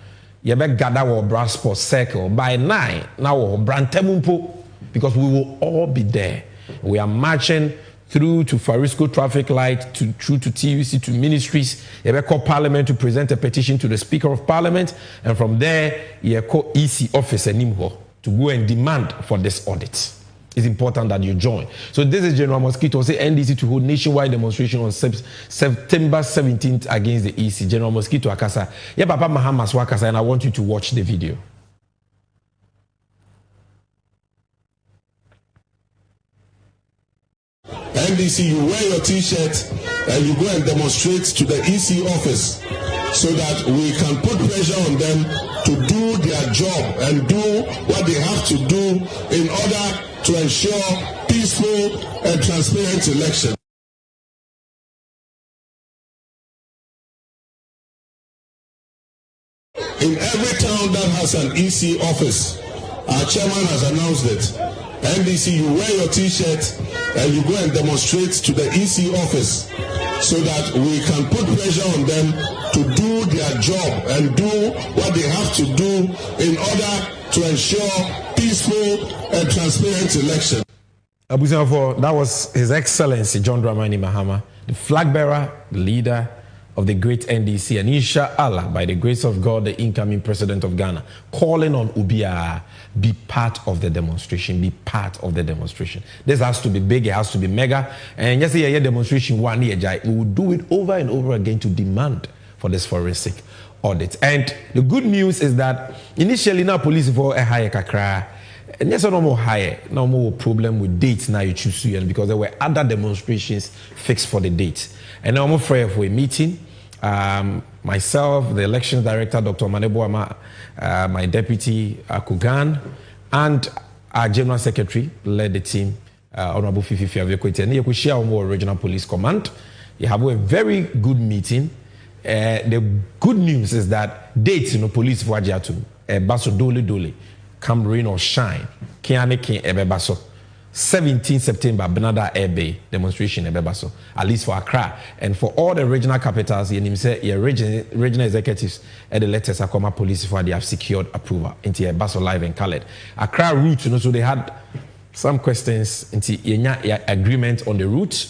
you better gather our Brasport Circle by 9. Now, Brantemumpo, because we will all be there. We are marching through to Farisco traffic light, through to TUC, to ministries. You better call Parliament to present a petition to the Speaker of Parliament, and from there, you call EC office and Nimho to go and demand for this audit. It's important that you join. So this is General Mosquito say NDC to hold nationwide demonstration on September 17th against the EC. General Mosquito Akasa. Yeah, Papa Mahama Swakasa, and I want you to watch the video. NDC, you wear your t-shirt and you go and demonstrate to the EC office so that we can put pressure on them to do their job and do what they have to do in order to ensure peaceful and transparent elections. in every town that has an EC office. Our chairman has announced it. NDC, you wear your T-shirt and you go and demonstrate to the EC office so that we can put pressure on them to do their job and do what they have to do in order to ensure peaceful and transparent election. Abusafo, that was His Excellency John Dramani Mahama, the flag bearer, the leader of the great NDC, and inshallah, by the grace of God, the incoming president of Ghana, calling on Ubia, be part of the demonstration, be part of the demonstration. This has to be big, it has to be mega, and just a demonstration, one year, we will do it over and over again to demand for this forensic audit. And the good news is that initially, now police for a higher kakra, and there's no more higher, no more problem with dates now you choose to, because there were other demonstrations fixed for the date. And now I'm afraid for a meeting. Myself, the elections director, Dr. Maneboama, my deputy, Kugan, and our general secretary led the team, Honorable Fifi Fiavekwete. And you could share our regional police command. You have a very good meeting. The good news is that dates, police for Ajiatu, Baso Dole, come rain or shine, Kiane King Ebebaso. 17 September, Benada Air Bay demonstration, Ebebaso, at least for Accra. And for all the regional capitals, regional executives at the letters Akoma Police for they have secured approval into Ebebaso Live and Khaled. Accra route, so they had some questions into agreement on the route.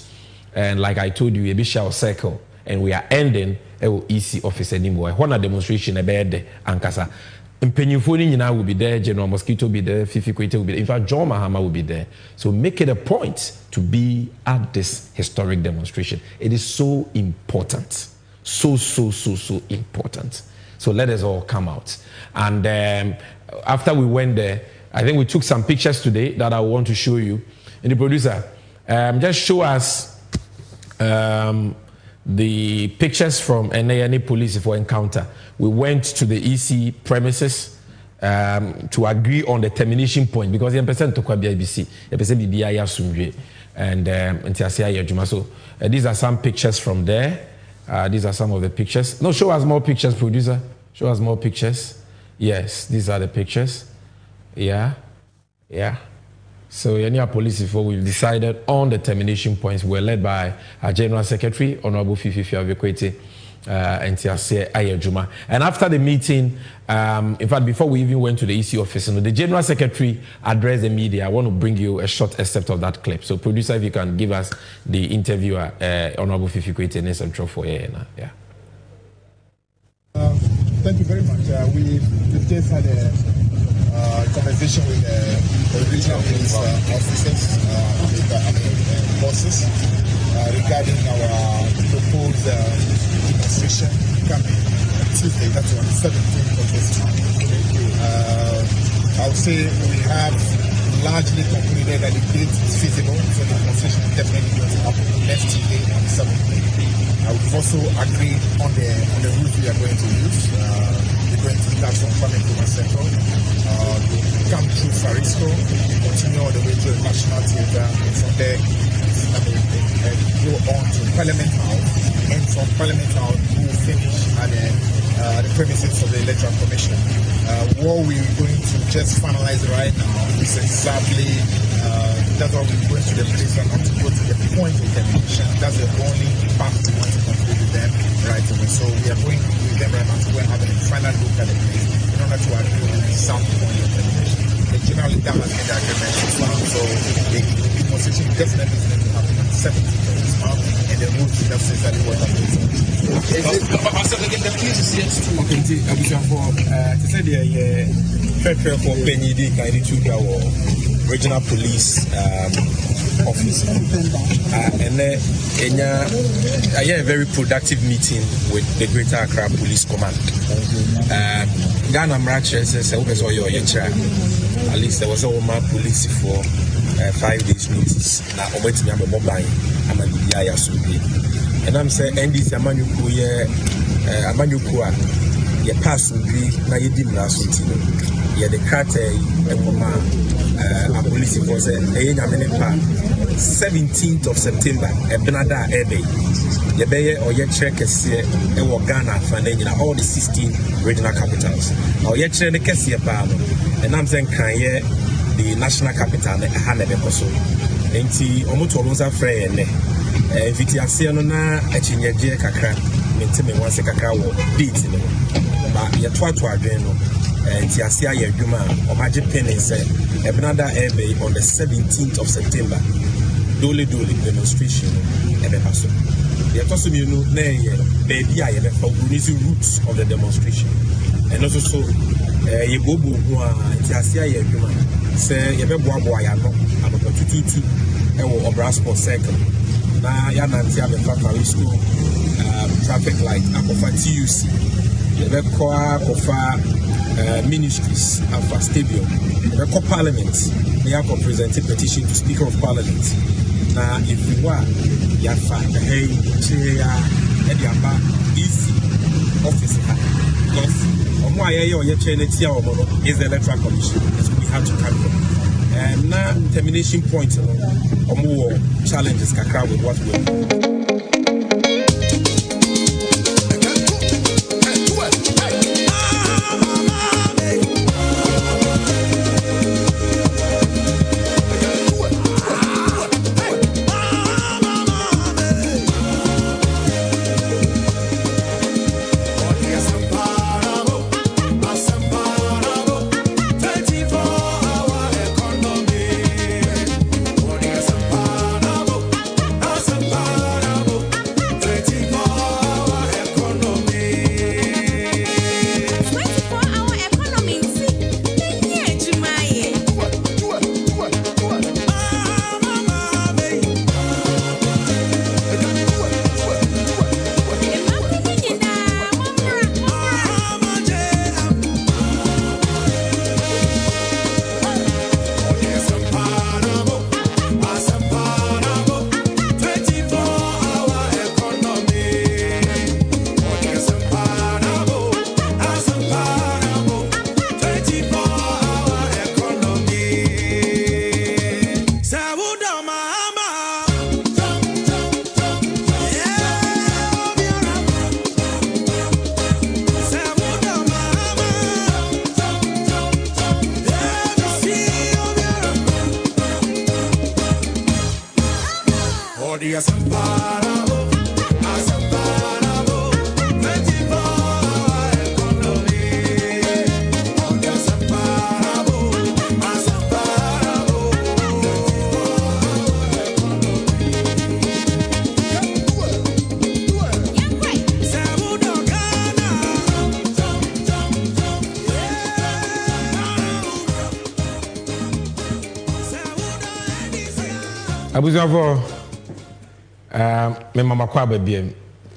And like I told you, a Bishop circle, and we are ending EC office anymore. One demonstration, a bed, Ankasa. Mpenyufoni will be there, General Mosquito will be there, Fifi Kwete will be there. In fact, John Mahama will be there. So make it a point to be at this historic demonstration. It is so important. So important. So let us all come out. And after we went there, I think we took some pictures today that I want to show you. And the producer, just show us the pictures from any police for encounter. We went to the EC premises to agree on the termination point because the percent to BIBC, and so these are some pictures from there. These are some of the pictures. No, show us more pictures, producer. Show us more pictures. Yes, these are the pictures. Yeah. So, any police before we've decided on the termination points were led by our General Secretary, Honorable Fifi Fiavekwete, and Tiase Ayejuma. And after the meeting, in fact, before we even went to the EC office, the General Secretary addressed the media. I want to bring you a short excerpt of that clip. So, producer, if you can give us the interviewer, Honorable Fifi Kwete, and some for yeah. Thank you very much. We've just had a conversation with the regional police officers, bosses, regarding our proposed demonstration coming Tuesday, that's on the 17th of this month. I would say we have largely concluded that the date is feasible, so the demonstration is definitely going to happen next Tuesday on the 17th. We've also agreed on the route we are going to use. We're going to start from Kwame Central, come through Farisco, continue all the way to the National Theatre, and from there go on to Parliament House, and from Parliament House we'll finish at the premises of the Electoral Commission. What we're going to just finalize right now is exactly that's why we're going to the place and not to go to the point of termination. That's the only part we want to conclude with them right away. So we are going with them right now to go and have a final look at the place in order to agree on some point of termination. The general leader has made the agreement so far, so the demonstration definitely is going to happen on the 17th of this month, and the route that's exactly what I'm doing. Regional police office, and then I had a very productive meeting with the Greater Accra Police Command. Ghana Mrache says, at least there was a woman police for 5 days notice. Now, I'm mobile. I'm a DIA. And I'm saying, NDC Amanyukua, your pass will be Nayidim Rasutino. Yeah, the cartel and a police force, a minute 17th of September, Benada Ebe. Yebeye or Yetrekese, Ewo Ghana, Fanena, all the 16 regional capitals. Or Yetrekese Palo, and I'm saying Kanye, the national capital, Hanebekoso. Enti, Omutoloza Freyene, Vitiasiano na Echinyaje Kakra, Mentime once a cacao, beat in but Yatwatu Adreno. Tiasia Yeduma, Omaji Penny said, Ebnada Ebe on the 17th of September. Dole demonstration, Ebebaso. The Atosumu, baby, I have found the roots of the demonstration. And also, Yebobu, Tiasia Yeduma, say, Yebeboyano, about 222, or Brasport Circle. Now, Yanantia, the Fatari School, traffic light, Akofa TUC, Yebekwa, Kofa. Ministries Alpha Stadium, the Parliament, they have presented petition to Speaker of Parliament. Now, if you want, you have hey, and you have easy office because on why your chain is the Electoral Commission. That's what we have to carry on. And now, termination point, or more challenges can come with what we're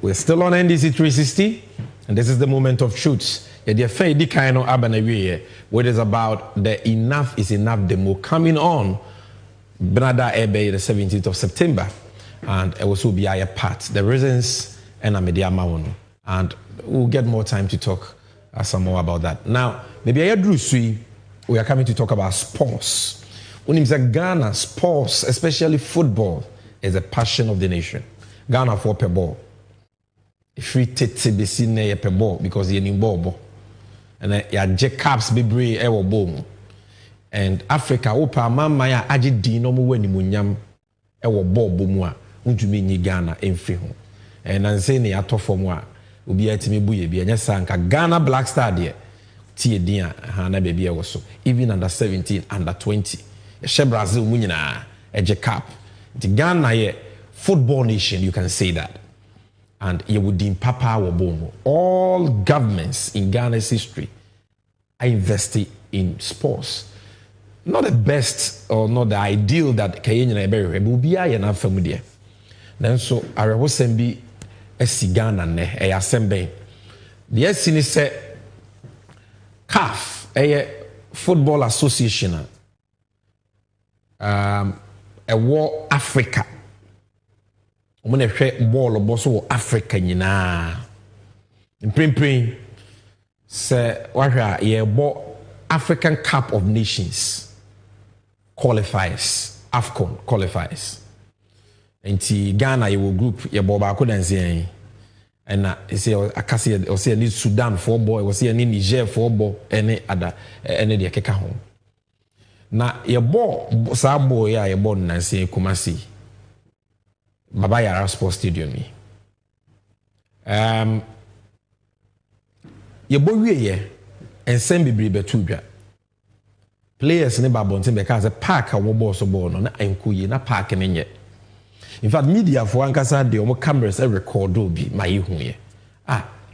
We're still on NDC 360, and this is the moment of truths. What is about the enough is enough demo coming on Benada Ebe the 17th of September, and it will also be a part the reasons and a media mawono, and we'll get more time to talk some more about that. Now, maybe I drew we are coming to talk about sports. When it's Ghana, sports, especially football, is a passion of the nation. Ghana for per ball. If we take TBC per ball because you're in ball. And ya Jacobs Bibre ewo bom. And Africa, opa mama ya aji di no mu wani munyam ewo ball bomu a untumi nyi Ghana emfi ho. And nanse ne atofo mu a obi atimi buye bi anya sanka Ghana Black Star de tie din a ha na baby ewo so. Even under 17, under 20. She Brazil mu nyina eje cap. The Ghana ye football nation, you can say that. And you would in Papa Wabomo. All governments in Ghana's history are invested in sports. Not the best or not the ideal that Kenya and Iberia will be enough familiar. Then so I was saying Ghana ne a assembly. The SCN said CAF a football association a war Africa. When they share ball or bosso Africa, in print, say, what are bought African Cup of Nations qualifies, AFCON qualifies. Enti Ghana yewo group ye bo ba ko danse and say akase o say ni Sudan for boy o say ni Niger for boy ene ada ene de keka ho na ye bo sa boy ya ye bo nanse Kumasi Baba Yara Sports Stadium ni ye bo wie ye ensem bibiri betu dwa players ne babonte be ka say park a wo bo so bo no na enkoye na park ne nye. In fact, media for ankasa de omo cameras record obi ma ye hu ye.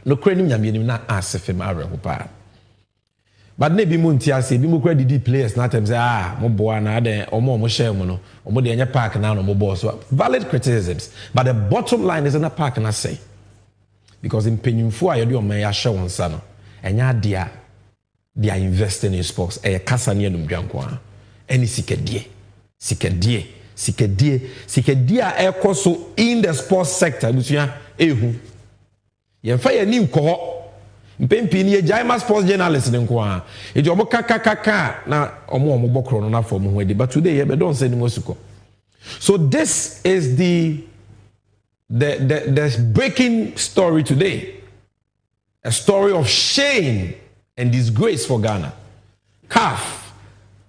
No kra nim nyame nim na asefem areho pa. But ne bi mu ntiase bi mu kra didi players na tem say mo boa na de omo share mu no. Omo de enye park na no mo boss. Valid criticisms, but the bottom line is in a park na say. Because in penyimfo a ye de omo ya hye won sa no. Enya dia they are investing in sports. E kasa ne anum dwanko a. Eni sikedie. Sikedie ekoso in the sports sector busua ehu yemfa ya ni nko mpempi ni Gyamfi sports journalist nko a eje omo kaka na omo bokro no na for mo hwede but today ye be don say ni mosuko. So this is the breaking story today, a story of shame and disgrace for Ghana. CAF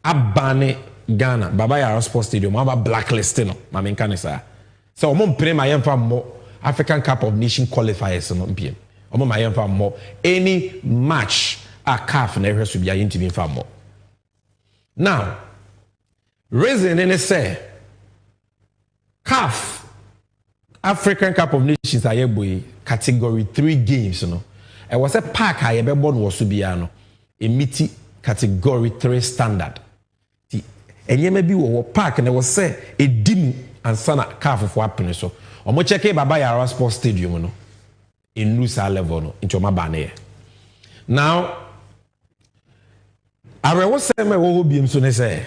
abane Ghana, Baba Yara Sports Stadium, I'm blacklisting. My main canisa. So, I'm playing my for more African Cup of Nations qualifiers. I'm my for more any match a CAF never should be interviewing for more. Now, reason and say CAF African Cup of Nations are category 3 games. You know, it was a park I ever born was to be a meaty category 3 standard. And ye may be wo park and there was say a dim and sana CAF for happiness. So omo check Baba Yara Sports Stadium no in Nusa level no into my banner. Now I was saying my wo bi so ne say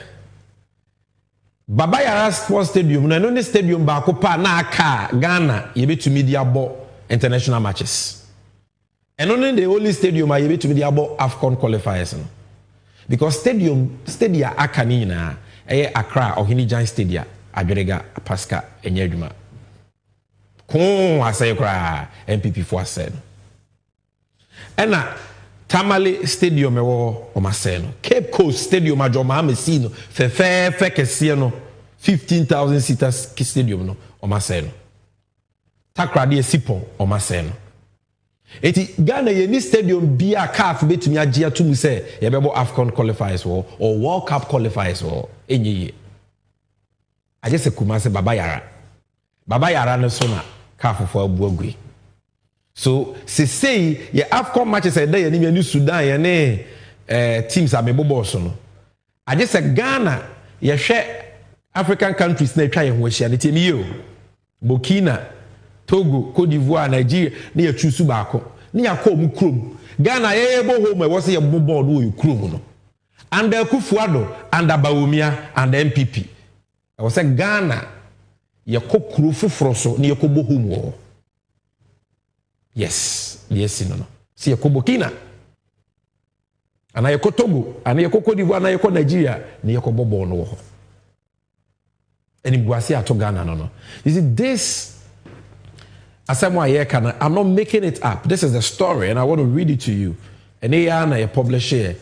Baba Yara Sports Stadium no no stadium ba ko pa na aka Ghana ye betumi dia bo international matches. And only the only stadium ye betumi dia bo AFCON qualifiers no. Because stadia aka ni na Accra or Hinijan Stadia, Adrega, Pasca, and Yeduma. Kon asay kra MPP for said. Ena Tamale Stadium o maseno. Cape Coast Stadium ajoma mesino fe kese no 15,000 seaters stadium no o maseno. Takra de sipon o maseno. Eti Ghana ye ni stadium bia CAF betumi agye atumu say ye bebo AFCON qualifiers or World Cup qualifiers or enye. I just say Kumasi Baba Yara no so na CAF for abuagui. So say ye AFCON matches e dey ye ni Sudan ye ne teams amebobo so no. I just say Ghana ye hwe African countries na twa ye ho ahia ne team ye Burkina, Togo, Côte d'Ivoire, Nigeria, ni ya chusu baako. Ni ya ko mu krom. Ghana ye bo home we say ye bo board wo krom no. And Kufuado and Bawumia and MPP. I was say Ghana ye ko kru foforo so ni ye ko bo home wo. Yes no. Si ye ko Burkina. Ana ye ko Togo, ana ye ko Côte d'Ivoire, ana ye ko Nigeria, ni ye ko bo no wo. And Guasi ato Ghana no. You see this I'm not making it up. This is the story, and I want to read it to you. And I publish here.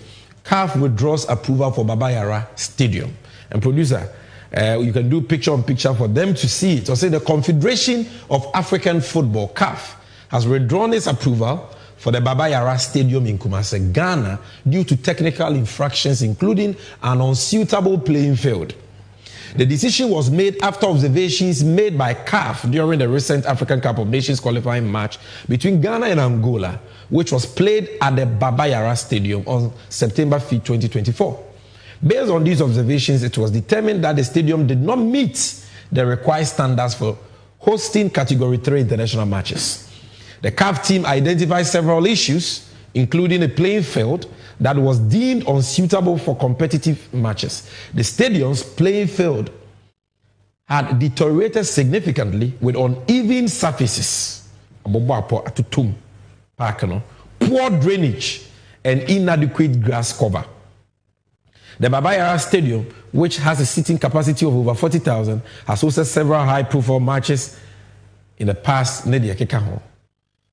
CAF withdraws approval for Baba Yara Stadium. And producer, you can do picture-on-picture for them to see it. So say the Confederation of African Football, CAF, has withdrawn its approval for the Baba Yara Stadium in Kumasi, Ghana, due to technical infractions, including an unsuitable playing field. The decision was made after observations made by CAF during the recent African Cup of Nations qualifying match between Ghana and Angola, which was played at the Baba Yara Stadium on September 5, 2024. Based on these observations, it was determined that the stadium did not meet the required standards for hosting Category 3 international matches. The CAF team identified several issues, including a playing field that was deemed unsuitable for competitive matches. The stadium's playing field had deteriorated significantly with uneven surfaces, poor drainage, and inadequate grass cover. The Baba Yara Stadium, which has a seating capacity of over 40,000, has hosted several high-profile matches in the past.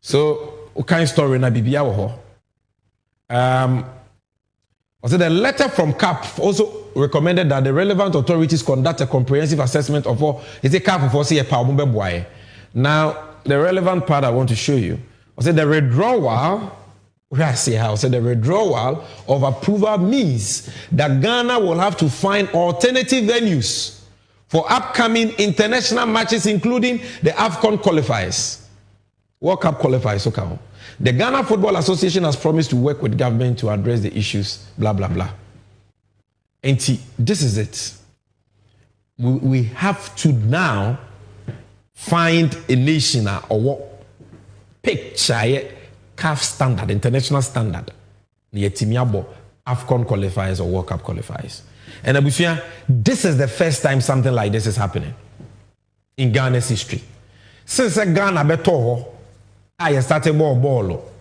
So, what kind of story na Bibia wo? Also, the letter from CAP also recommended that the relevant authorities conduct a comprehensive assessment of all. Is it CAP for see a power? Now, the relevant part I want to show you. I said the withdrawal. The withdrawal of approval means that Ghana will have to find alternative venues for upcoming international matches, including the AFCON qualifiers, World Cup qualifiers. Okay. The Ghana Football Association has promised to work with government to address the issues, blah, blah, blah. And this is it. We have to now find a nation or what picture CAF standard, international standard, the Timiabo AFCON qualifiers or World Cup qualifiers. And Abusia, this is the first time something like this is happening in Ghana's history. Since Ghana beto, I started ball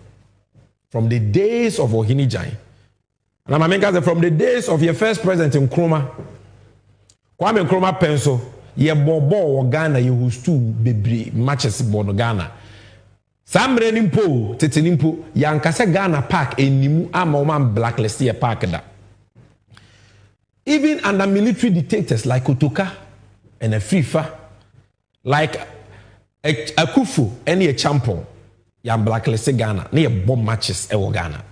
from the days of Ohinijai. And I'm saying from the days of your first president in Nkrumah, Kwame Nkrumah Penso, ye ball Ghana, you who's two baby matches born Ghana. Samre nimpo tete nimpo yankase Ghana park enimu ama oman blacklist ye park da. Even under military dictators like Otoka and a Frifa, like a Kufu and a Champon, yan blacklist Ghana, near bomb matches ewo Ghana.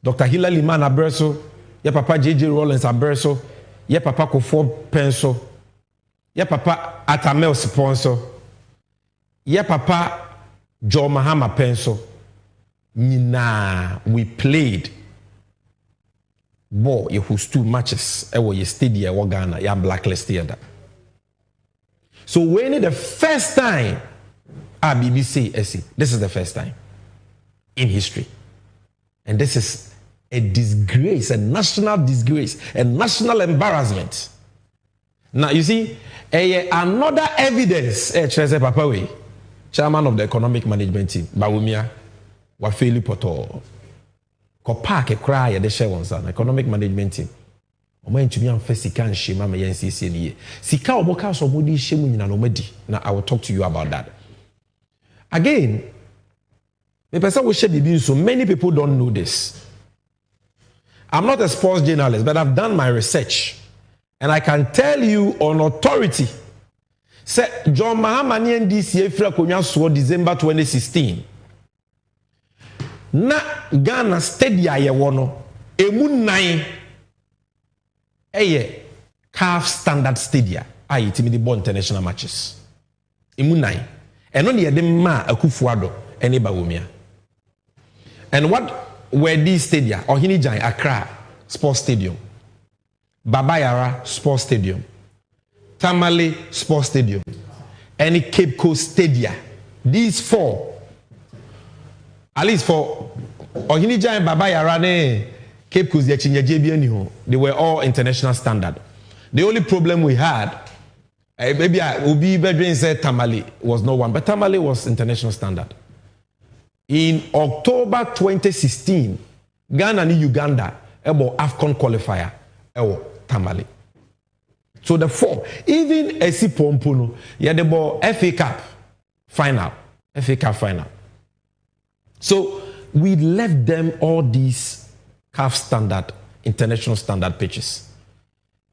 Dr. Hilary Man Aberso, ye papa JJ Rollins Aberso, ye papa Kofo Penso, ye papa Atamel sponsor. Ye papa Joe Mahama Penso. Nina, we played ball. You who's two matches. Ewo ye stadium wa Ghana. Ya blacklisted. So when the first time, BBC this is the first time in history, and this is a disgrace, a national disgrace, a national embarrassment. Now you see, another evidence. Papa we. Chairman of the economic management team, Bawumia, Wafeli Poto, Kopake cry at the Shewonsan, economic management team. Omen to me on Fesikan Shima Mayan Sika Oboka so Modi Shemun in Omedi. Now I will talk to you about that. Again, the person will share the so many people don't know this. I'm not a sports journalist, but I've done my research. And I can tell you on authority. Say John Mahama ni NDC efra konwa so December 2016 na Ghana stadia ye wo no emu nan CAF standard stadia ayi timi di ball international matches emu nan eno ne yede ma Akufuado ene Bawumia. And what were these stadia? Ohinijai Accra Sports Stadium, Baba Yara Sports Stadium, Tamale Sports Stadium, and Cape Coast Stadia. These four, at least for Ohinija and Baba Yarane, Cape Coast, they were all international standard. The only problem we had, maybe Ubi Bedrin said Tamale was no one, but Tamale was international standard. In October 2016, Ghana and Uganda about AFCON qualifier, Tamale. So the four, even Esi Pompono, yeah, the ball FA Cup final. So we left them all these CAF standard, international standard pitches.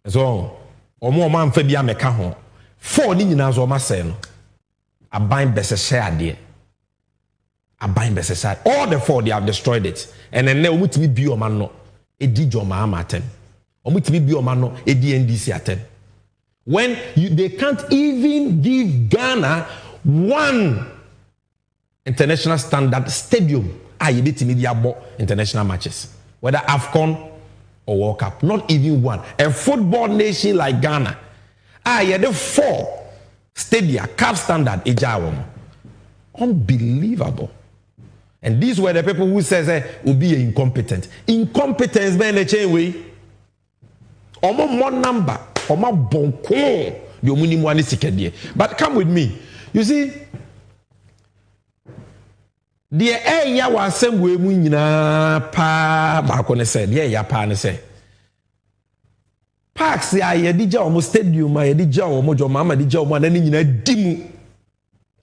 So, omo man febia meka ho. Four ni nyina zo ma say no. Aban bese share there. Aban bese share. All the four they have destroyed it. And then omutimi bi o man no. Edi Joma amatem. Omutimi bi o man no edi NDC atem. When they can't even give Ghana one international standard stadium, international matches, whether AFCON or World Cup, not even one. A football nation like Ghana, the four stadia, CAF standard, unbelievable. And these were the people who says will be incompetent. Incompetence, man, the chain way. More number. But come with me. You see, The ya was same way munyina pa baako ne said, ya pa ne say. Parks ya yedija omo stadium ma yedija omo joma ma dija omo na nyina dimu.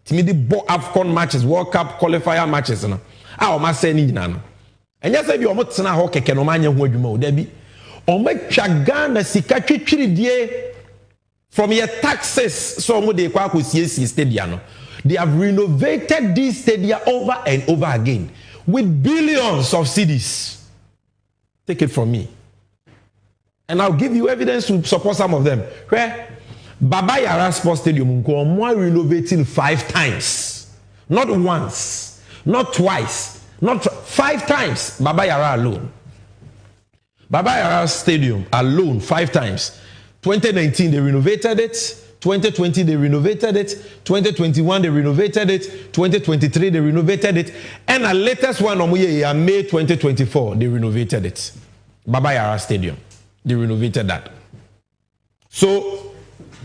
Timi di bo AFCON matches, World Cup qualifier matches no. A omo say ni nyina no. Enya say bi omo tena ho keke no ma anya ho adwuma o da bi. Omo twa Ghana sika twetwiri die from your taxes so omo de kwa akosiesie stadium no. They have renovated this stadium over and over again with billions of cedis. Take it from me. And I'll give you evidence to support some of them. Where Baba Yara Sports Stadium more renovating 5 times. Not once, not twice, not 5 times. Baba Yara alone. Baba Yara Stadium alone 5 times. 2019 they renovated it. 2020 they renovated it. 2021 they renovated it. 2023 they renovated it. And the latest one on May 2024 they renovated it. Baba Yara Stadium. They renovated that. So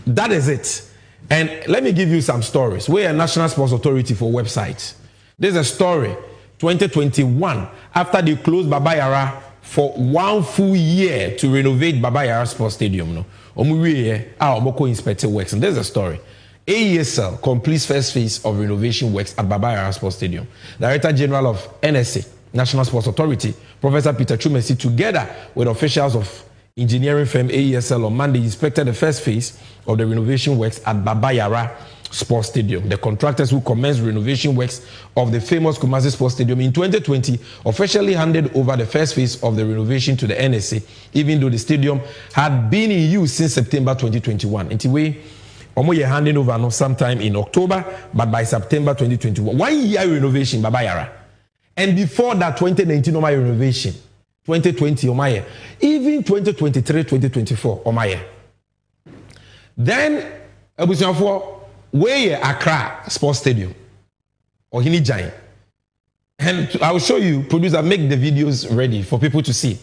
that is it. And let me give you some stories. We're a National Sports Authority for websites. There's a story. 2021, after they closed Baba Yara for 1 full year to renovate Baba Yara Sports Stadium. No? Omoko inspected works. And there's a story. AESL completes first phase of renovation works at Baba Yara Sports Stadium. Director General of NSA, National Sports Authority, Professor Peter Chumesi, together with officials of engineering firm AESL on Monday, inspected the first phase of the renovation works at Baba Yara Sports Stadium. The contractors who commenced renovation works of the famous Kumasi Sports Stadium in 2020 officially handed over the first phase of the renovation to the NSA, even though the stadium had been in use since September 2021. Anyway, Omoye handing over sometime in October, but by September 2021. 1 year renovation, Baba Yara. And before that, 2019 Omaye renovation. 2020 Omaye. Even 2023, 2024 Omaye. Then, Abusianfo, where Accra Sports Stadium or Hini Giant. And I will show you, producer, make the videos ready for people to see.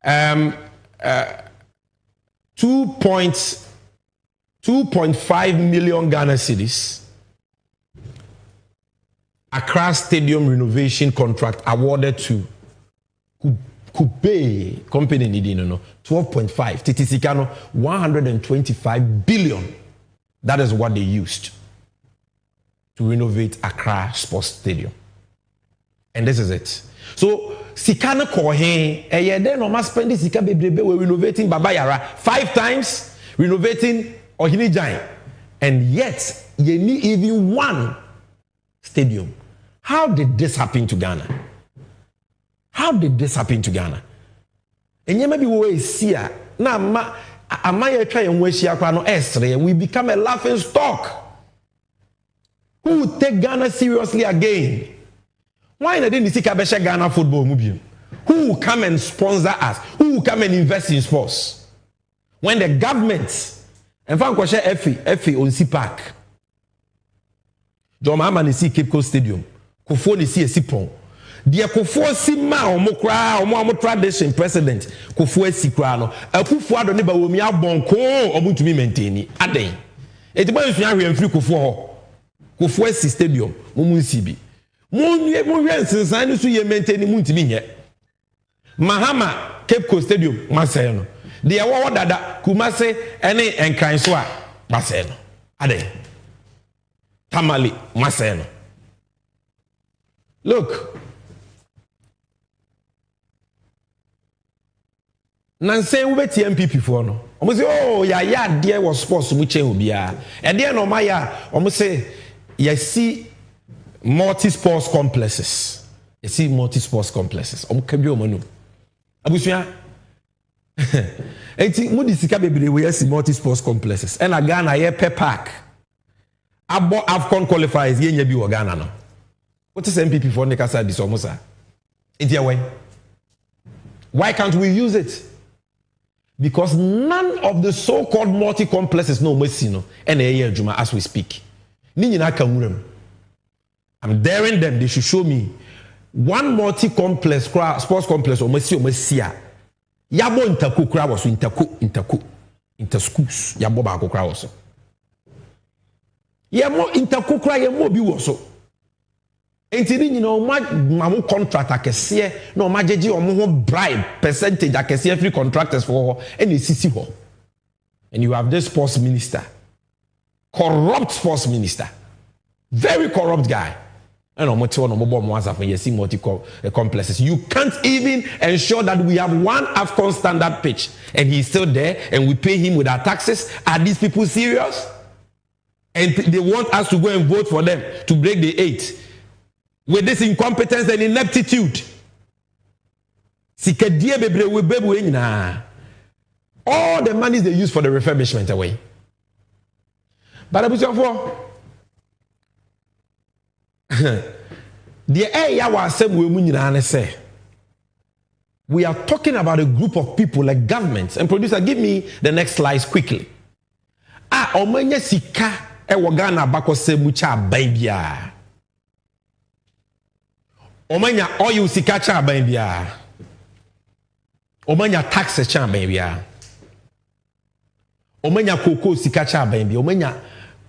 2.5 million Ghana cedis. Accra Stadium renovation contract awarded to Kube company needing 12.5. Titisikano 125 billion. That is what they used to renovate Accra Sports Stadium. And this is it. So, Sikana Kohe, then no must spend Sika Bebrebe, we're renovating Baba Yara 5 times, renovating Ohini Giant. And yet, you need even 1 stadium. How did this happen to Ghana? How did this happen to Ghana? And you maybe we see now. We become a laughing stock. Who will take Ghana seriously again? Why didn't you see Ghana football movie? Who will come and sponsor us? Who will come and invest in sports? When the government and Fan Kwashe Effie on C Park, John Mahama ni see Cape Coast Stadium, Kofo ni see Sipon. The Kofo Sima Omokra Omo tradition president Kofo Esikra no Akufo ado ne ba wo mi abonko omutumi maintain aden etiba nsuya hwe mfiri Kofo ho Kofo Esi stadium mumunsi bi munye hwe nsensan ni so ye maintain muntimi nye Mahama Cape Coast Stadium masay no de wo dada Kumase ene enkran so a masay no aden Tamale masay no. Look, Nancy we bet MPP for no. Omo say oh ya there was sports mu chen obia. E there no ma ya omo say you see multi sports complexes. You see multi sports complexes. Omo ka bi omo no. Abusua. Enti mu di sika bebre we see multi sports complexes. And a Ghana ye pe park. Abo AFCON qualifiers ye nya bi wo Ghana no. What is MPP for Nekasa this omo sa? Enti away. Why can't we use it? Because none of the so-called multi-complexes no mesino and a juma as we speak. I'm daring them, they should show me 1 multi-complex sports complex or messia. Yabo interco crowd was inter schools. Yabo bako crowd also. Yamo interco crowd yamo bi also. Enti ni no ma contract akese no ma jeje omo ho bribe percentage akese free contractors for any CC ho. And you have this sports minister, corrupt sports minister, very corrupt guy. And complexes. You can't even ensure that we have one AFCON standard pitch, and he's still there, and we pay him with our taxes. Are these people serious? And they want us to go and vote for them to break the 8 with this incompetence and ineptitude. All the monies they use for the refurbishment away. But I was the area was say we are talking about a group of people like governments. And producer, give me the next slides quickly. Omanya sika e wagana bako se mucha baibia. Omanya oil sika cha baibia. Omanya tax cha baibia. Omanya koko sika cha baibia. Omanya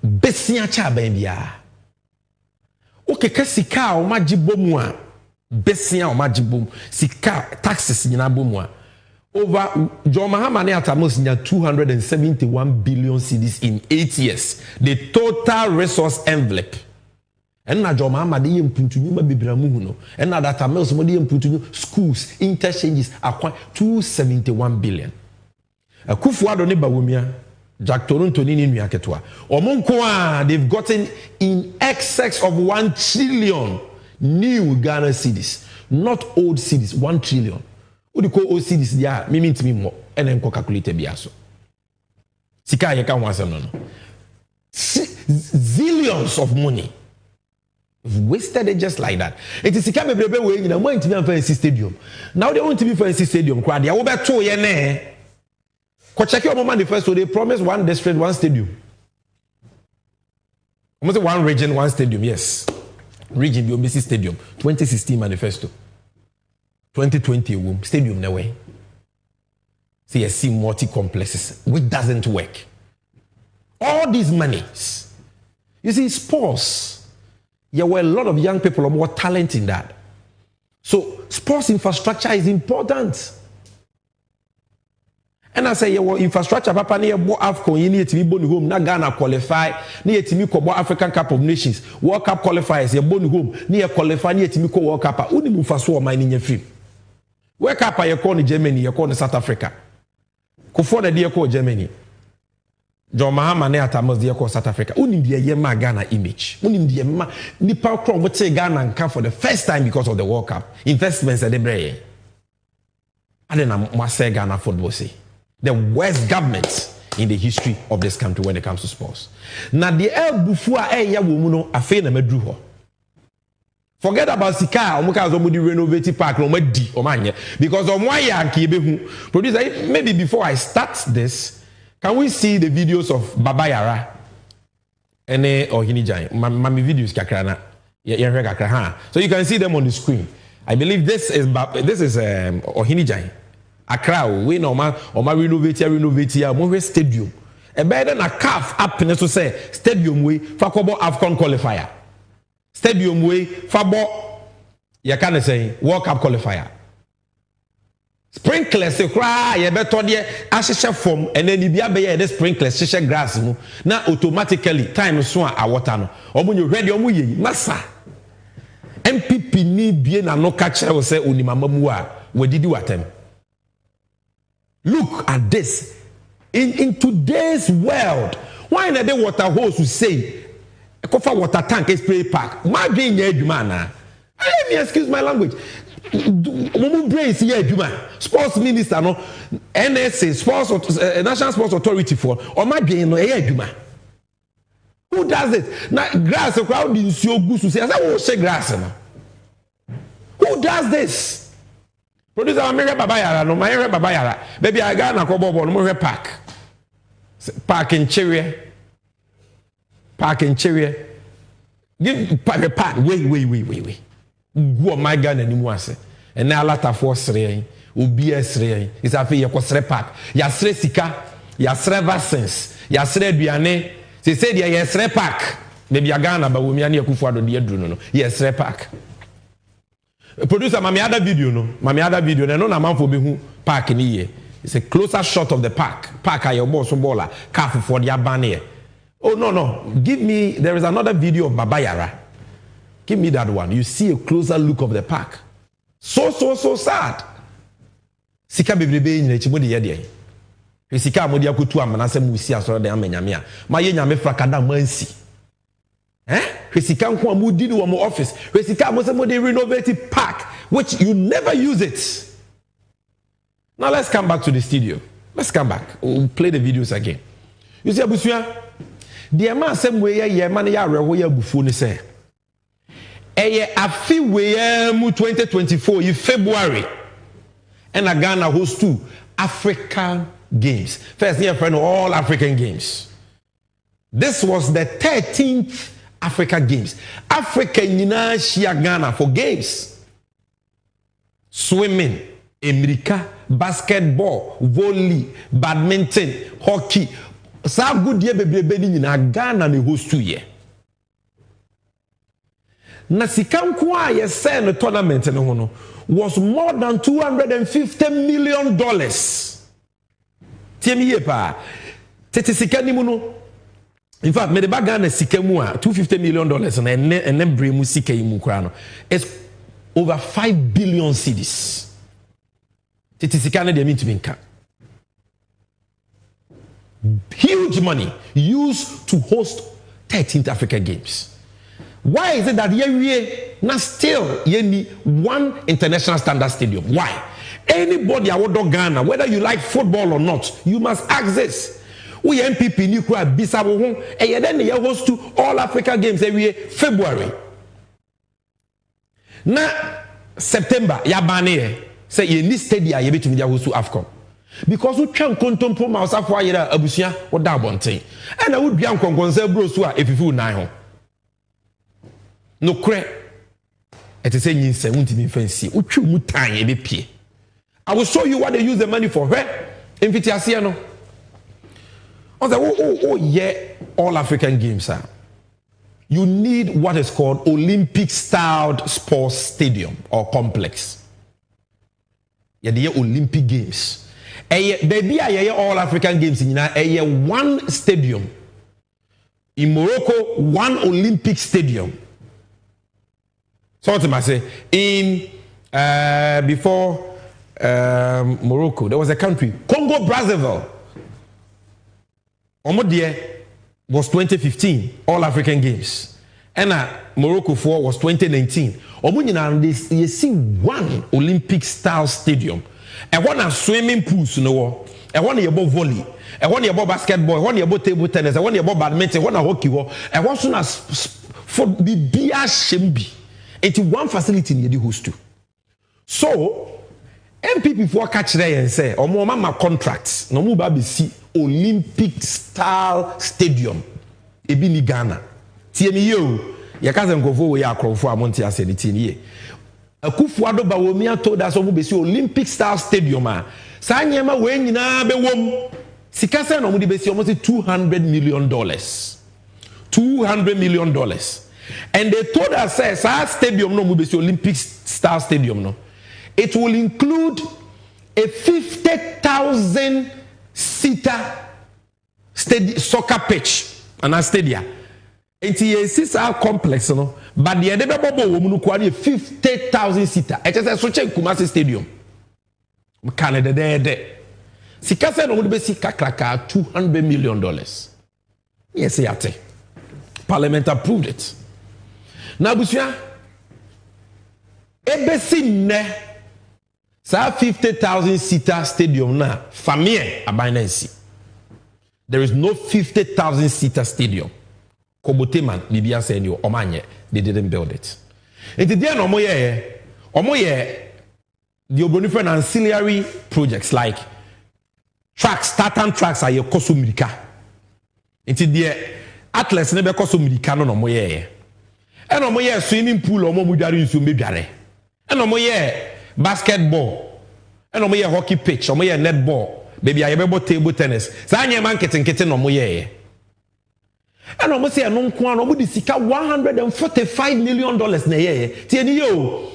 besia cha baibia. Oke sika o majibomu a besia o majibomu sika taxes nyina bomu a over John Mahama ne atamos nya 271 billion cedis in 8 years, the total resource envelope. And na John Mahama de yempuntunyu ma bebramu hu no and na data mills mo de yempuntunyu schools interchanges akwa 271 billion. Akufuado ne bawumia Jack Toronto ni nua ketwa omonko a they've gotten in excess of 1 trillion new Ghana cedis, not old cedis. 1 trillion. What do you call old cedis? Yeah, me mean to me more and then calculate biaso sika ye kan wansa no zillions of money. We've wasted it just like that. It is sika bebrebe we nyina mo ntimi am fancy stadium. Now they want to be fancy stadium crowd ya wo beto ye na check your manifesto. They promised one district, one stadium. Almost one region, one stadium. Yes, region the OBC stadium. 2016 manifesto. 2020 stadium no way. CSC multi complexes, which doesn't work. All these monies. You see, sports. There were a lot of young people with more talent in that. So sports infrastructure is important. And I say, your infrastructure, papa, near AFCON, you need to be born home. Na Ghana qualify, near to me ko African Cup of Nations, World Cup qualifiers, you're born home, near qualify, near to me ko World Cup. Uni move for so mining your film. World Cup, you call in Germany, you call in South Africa. Kufo the dear call Germany. John Mahama ne atamos dear call South Africa. Uni the yema Ghana image. Uni the yema Nipa Kron would say Ghana and come for the first time because of the World Cup. Investments at the brain. I don't know what say Ghana football say. The worst government in the history of this country when it comes to sports. Now the air before ya woman afe na medru ho. Forget about sika omuka azomudi renovate park no madi omanye because omwaya anke behu. Producer, maybe before I start this, can we see the videos of Baba Yara ene Ohinijan? Mami videos kakra na ye kakra ha. So you can see them on the screen. I believe this is Ohinijan. Accra, we no man or my renovate ya mo stadium. E better na CAF up ne so say stadium we fa kobo AFCON qualifier. Stadium we fa bo ya can say World Cup qualifier. Sprinklers se kra ye beto de ahyehyɛ form and then bia be ye the sprinklers hyehyɛ grass mu na automatically time so a water no omo nyo ready omo ye masa MPP ni bie na no ka kire wo say onimama mu a wadidi watem. Look at this. In today's world, why not the water hose to say a cover water tank spray park? My brain man. Let me excuse my language. Brain sports minister no NSA sports National Sports Authority for or my brain no who does it? Now grass crowd in so good to say I say grass now. Who does this? Producer America Baba Yara no my Baba Yara. Baby I got na kobo no mo park. Park in Cherry. Park in Cherry. Give park. Wait. Go my gun anymore say. And now lata force re. Obi esre. Is afi ye kwosre park. Ya sre sika, ya sre vaccines, ya sre aduane. Se say dia ye sre park. Maybe a Ghana, but we may need to do the no. Yes, park. Producer, my other video, no. My other video, no, no, man for me who park in here. It's a closer shot of the park. Park at your boss, baller, car for the abane. Oh, no. Give me, there is another video of Babayara. Give me that one. You see a closer look of the park. So sad. Sika bebrebe nyina chimo de yede. Sika amodi akutu amanase musi asoro de amenyame ma ye nyame frakada mansi. Sika nko amudi ni wo mo office. Sika amose mo de renovate park which you never use it. Now let's come back to the studio. Let's come back. We'll play the videos again. You see abusua the man same way ye man ya rewo ya bufu ni say. Eye afi we mu 2024 in February. And Ghana hosts 2 African Games. First year friend all African Games. This was the 13th Africa Games. Africa nyina shia Ghana for games. Swimming, America, basketball, volley, badminton, hockey. Sa good year bebrebe nyina Ghana ne host 2 year. Na sikanko a ye say no tournament no ho no was more than $250 million. Tiemi ye pa. Tete sika ni mu no. In fact, me de Ghana sika mu a $250 million na ene bre mu sika yi mu kra no. It's over 5 billion cedis. Tete sika na de mi ntimi nka. Huge money used to host 13th Africa Games. Why is it that we now still need one international standard stadium? Why? Anybody out of Ghana, whether you like football or not, you must access. We MPP ni kwa bisa wo ho e then they host to all Africa Games every February. Na September ya bane say ye ni stadium ye betumi dia host to AFCON. Because we twa nkontompo ma osafo ayera abusua wo da bonten. And na wo dua nkonkonsa bro so a efifu nan ho. No cre it is saying fancy. I will show you what they use the money for. In Vitiasiano. Yeah, all African Games are. You need what is called Olympic styled sports stadium or complex. Yeah, the Olympic Games. Baby, all African Games in one stadium. In Morocco, one Olympic stadium. So what I say in before Morocco there was a country Congo Brazzaville. Omodie was 2015 All African Games and Morocco 4 was 2019. Omunyina you see one Olympic style stadium and one a swimming pools no and one about volley and one about basketball one about table tennis and one about badminton one hockey and one soon as for the bia shembi. It's one facility near the host to. So, MPP for catch there and say, or more mama contracts, no more baby see Olympic style stadium. Ebi ni Ghana. TMU, ya cousin go for ya crowd for a month as anything ye. A Kufuado Bawomia told us we see Olympic style stadium. Sanyama when you na be wom. Sikasa no mudi be see almost $200 million. $200 million. And they told us, says, our stadium, no, the Olympic style stadium, no. It will include a 50,000 seater soccer pitch and a stadium. It's a complex, no. But the other woman who 50,000 seater. It is a such a Kumasi stadium. Canada there. Sikasa no would be $200 million. Yes, yate. Parliament approved it. Now, Busia, ebesi ne sa 50,000 seater stadium na famille abanensi. There is no 50,000 seater stadium. Koboteman, Libya said you omanye, they didn't build it. And today no omoye the obonifer ancillary projects like tracks, tartan tracks are your kosumrika. And today athletes never kosumrika no moye. And no more swimming pool or more mudari in Sumbidare. And no more basketball. And no more hockey pitch or more netball. Baby, I have table tennis. Sanya man kitten no more. And almost say no nko no di sika $145 million na ye tie ni yo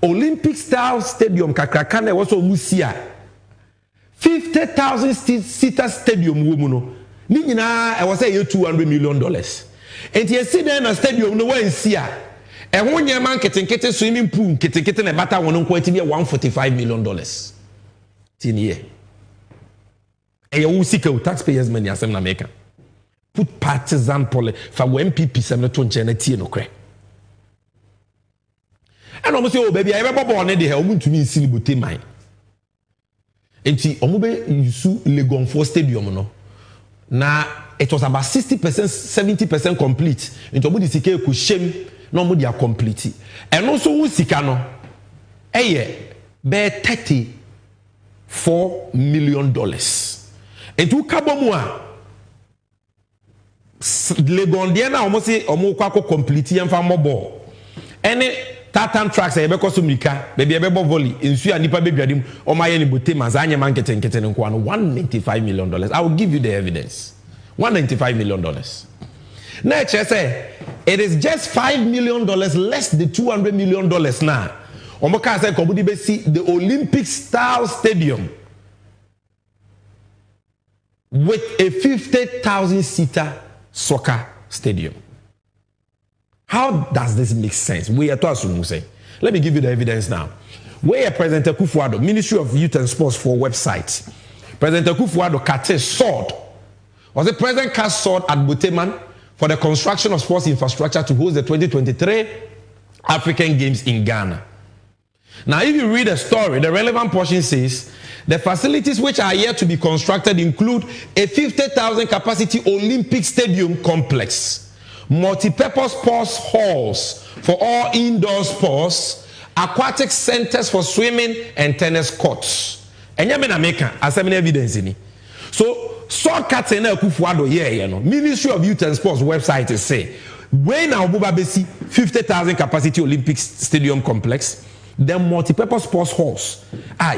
Olympic style stadium kakraka na was omusia 50,000 seater stadium wo mu no ni nyina e was say $200 million and you see there na stadium no wan sia e ho nyema nketenkete swimming pool nketenkete na bata won nko ati be $145 million tie ni ye e yo sika taxpayers money asem na make put partisan policy for MPP sem to nche na tie no kre and almost say oh baby I be bobo on dey omuntumi nsili bote man enti omube yusu Legon 4 stadium no na it was about 60% 70% complete enti omudi sika ku shem na omudi a complete and also wu sika no eye be $34 million enti ukabomu a Legon dia na almost say omo kwa complete yemfa mobo any tartan tracks e be ko sumika baby e be bo volley ensu anipa be dwadem o maye ni botema za anya man nkete nko ano $195 million. I will give you the evidence. $195 million. Now I say it is just $5 million less the $200 million now. Omo ka say komudi be see the Olympic style stadium with a 50,000 seater soccer stadium. How does this make sense? We are to say. Let me give you the evidence now. Where President Akufo-Addo, Ministry of Youth and Sports for website. President Akufo-Addo cast sword. Was the president cast sword at Boteman for the construction of sports infrastructure to host the 2023 African Games in Ghana. Now, if you read the story, the relevant portion says the facilities which are yet to be constructed include a 50,000 capacity Olympic stadium complex, multi-purpose sports halls for all indoor sports, aquatic centers for swimming and tennis courts. And you mean make as evidence in. So cutting Akufo-Addo you know. Ministry of Youth and Sports website is say when now Buba Besi 50,000 capacity Olympic stadium complex, then multi-purpose sports halls.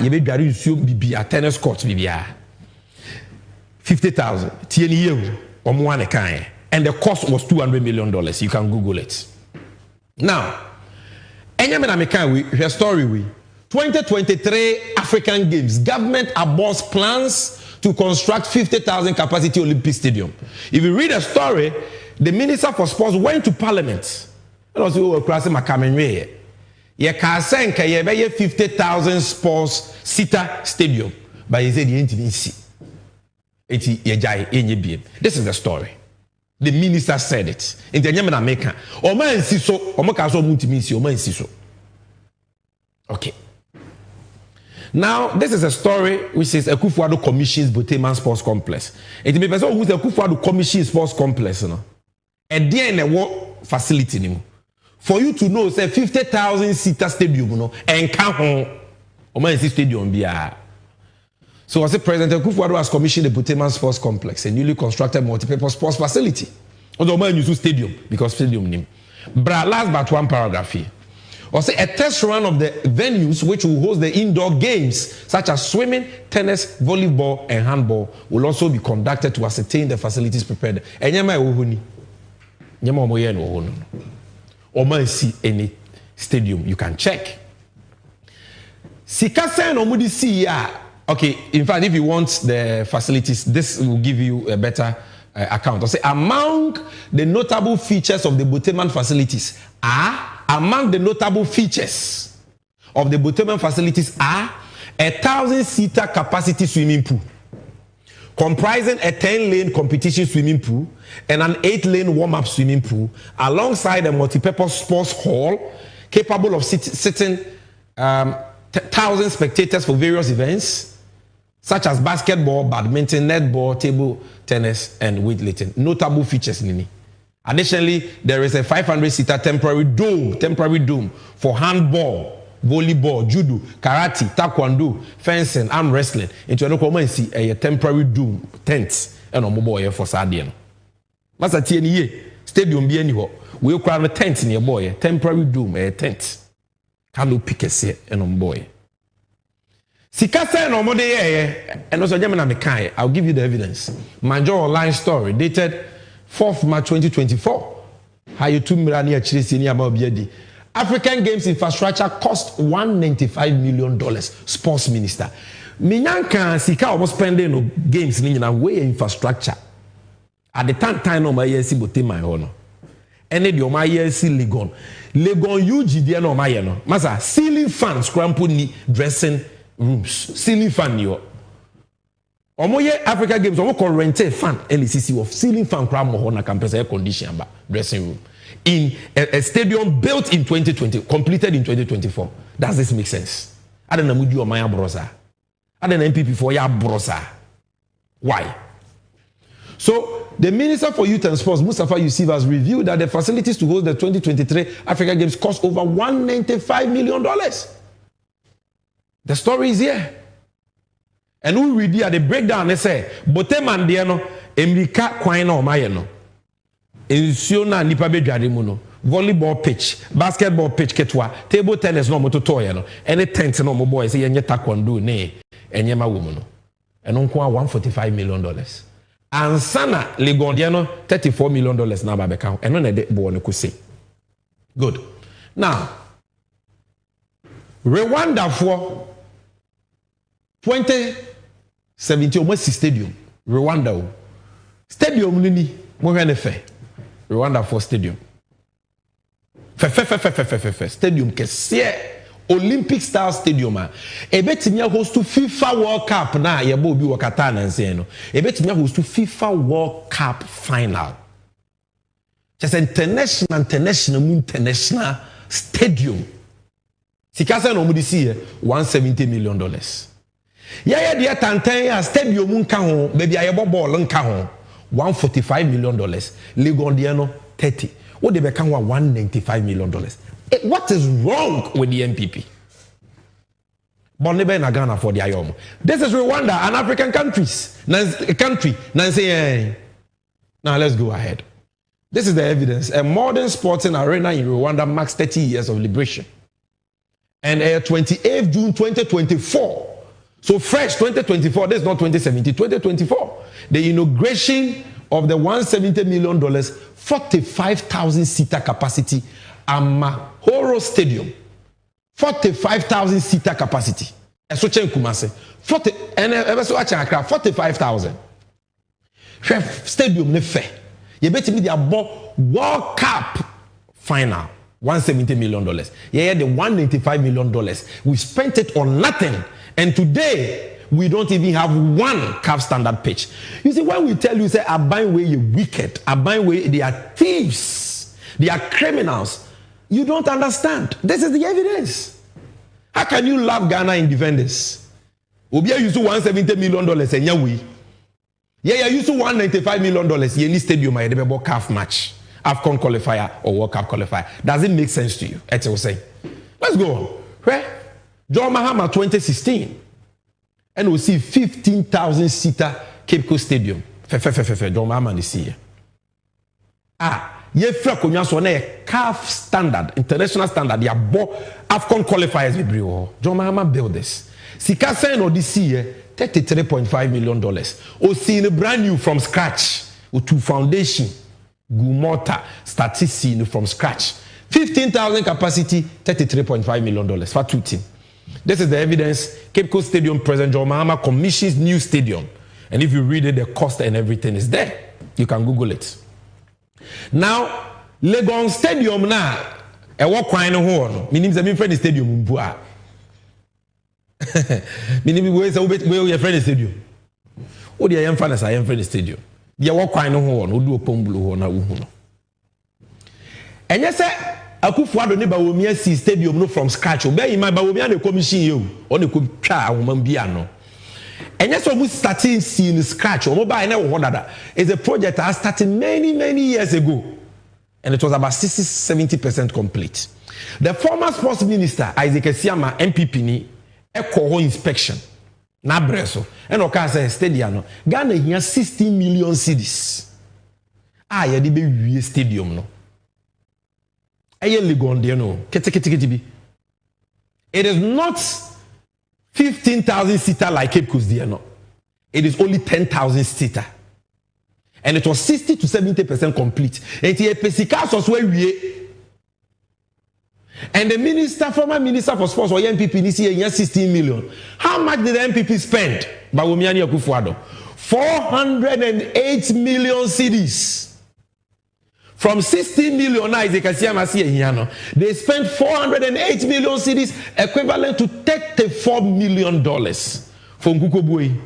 You be gari bibia tennis courts bibia 50,000 TNE or one kind. And the cost was $200 million. You can Google it. Now, her story 2023 African Games. Government aborts plans to construct 50,000 capacity Olympic stadium. If you read the story, the Minister for Sports went to Parliament. And also we were crossing my camera. You can say 50,000 sports seater stadium, but he said he ain't even see. This is the story. The minister said it. In the Yemen America. Okay. Now, this is a story which says Akufo-Addo commissions Boteman Sports Complex. It may be person who's Akufo-Addo commissions Sports Complex. And then a work facility. For you to know, say 50,000 seater stadium, and count home. Stadium be. So, as the President Akufo-Addo has commissioned the Boteman Sports Complex, a newly constructed multi-purpose sports facility. Although man use stadium because stadium name. But last but one paragraph here. Or say a test run of the venues which will host the indoor games such as swimming, tennis, volleyball, and handball will also be conducted to ascertain the facilities prepared. And yama wohuni. Yama moye no wohuni. Or man see any stadium you can check. Sikasa no mudi see ya. Okay, in fact, if you want the facilities, this will give you a better account. I'll say among the notable features of the Boteman facilities are a 1,000-seater capacity swimming pool, comprising a 10-lane competition swimming pool and an 8-lane warm-up swimming pool, alongside a multi-purpose sports hall capable of sitting 1,000 spectators for various events, such as basketball, badminton, netball, table tennis, and weightlifting. Notable features, Nini. Additionally, there is a 500-seater temporary dome for handball, volleyball, judo, karate, taekwondo, fencing, arm wrestling. Into a local see a temporary dome tent and a mobile for Sadian. Master TNE stadium be anywhere. We'll crowd a tent in your boy, temporary dome, a tent. Hello, Picasso and on boy. Sikasa and Omode, and also Gemini Mekai. I'll give you the evidence. Major online story dated 4th March 2024. How you 2 million year chiri ni about biedi. African Games infrastructure cost $195 million. Sports Minister. Minyanka sika almost spending no games ni na way infrastructure. At the time no my year bote my honor. Any the my year Legon. Legon UG there no my no. Masa ceiling fan scramble ni dressing rooms. Ceiling fan yo. Omo ye Africa Games omo ko rent fan LCC of ceiling fan cram mo na campus air condition ba dressing room in a stadium built in 2020 completed in 2024. Does this make sense? I don't know mudi o my brosa. I don't know MPP for ya brosa. Why? So the Minister for Youth and Sports, Mustafa Yusuf, has revealed that the facilities to host the 2023 Africa Games cost over $195 million. The story is here. And we read here the breakdown. They say, "Bote mandiano emrika kwaina omayeno. Ensiona nipa bedwarimuno. Volleyball pitch, basketball pitch ketwa, table tennis no moto toyeno. Any tent no mo boys say yenye taekwondo ne enye ma womuno. Eno nko $145 million. And sana legondiano $34 million na babeka. Eno na de bo ne kusi. Good. Now, Rwanda for 2017 almost stadium Rwanda stadium nini mo hwe ne fe Rwanda for stadium fe stadium kese Olympic style stadium a ebetimi host to FIFA World Cup na ye bo obi wakata na nse no ebetimi host to FIFA World Cup final just international stadium sikasa no mudi see $170 million. Yeah, the Tantan stadium nka ho, baby ayebo ball nka ho, $145 million. Legondiano 30. What they become $195 million. What is wrong with the MPP? But never na Ghana for the ayom. This is Rwanda, an African country. Now let's go ahead. This is the evidence. A modern sporting arena in Rwanda marks 30 years of liberation. And 28th June 2024. So fresh 2024, this is not 2017, 2024. The inauguration of the $170 million, 45,000 seater capacity Amahoro Stadium. 45,000 seater capacity. Esoche Kumase. 45,000. Stadium ne fe. You bet me the World Cup final. $170 million. Yeah, the $195 million. We spent it on nothing. And today, we don't even have one CAF standard pitch. You see, when we tell you, say, Abine way you wicked, Abine way they are thieves, they are criminals, you don't understand. This is the evidence. How can you love Ghana independence? Obia used to $170 million and yawi. Yeah, used to $195 million. You need stadium, I had a CAF match, AFCON qualifier or World Cup qualifier. Does it make sense to you? Let's go on. Where? John Mahama 2016, and we see 15,000 seater Cape Coast Stadium. John Mahama this year. Ye fra konya so na CAF standard, international standard. Ya bo AFCON qualifiers we bring. John Mahama build this. Sika sign or this year $33.5 million. O see in brand new from scratch. O to foundation, Gumota, started seeing from scratch. 15,000 capacity, $33.5 million for two teams. This is the evidence. Cape Coast Stadium, President John Mahama commissions new stadium. And if you read it, the cost and everything is there. You can Google it. Now, Legon Stadium now, a walk wine horn. Meaning the friend stadium. Meaning where your friend stadium. Oh, the I am friend stadium. The walk wine horn, who do a pombulu horn. And yes, sir. Akufuado ne Bawumia si stadium no from scratch. Obey my Bawumia ne commission you on the could try woman biano. And yes, we starting seeing scratch or mobile now what is a project that started many years ago. And it was about 60-70% complete. The former sports minister, Isaac Esiama, MPP ni echo inspection. Na breso. And oka say stadium no. Ghana here 16 million cedis. Ya di be stadium no. It is not 15,000 seater like Cape Coast. It is only 10,000 seater. And it was 60 to 70% complete. And the Pesicas was where we. And the former minister for sports or MPP this year, 16 million. How much did the MPP spend? Bawumiani Akufo-Addo? 408 million cedis. From 16 million, they spent 408 million cedis, equivalent to $34 million for Nkukobue.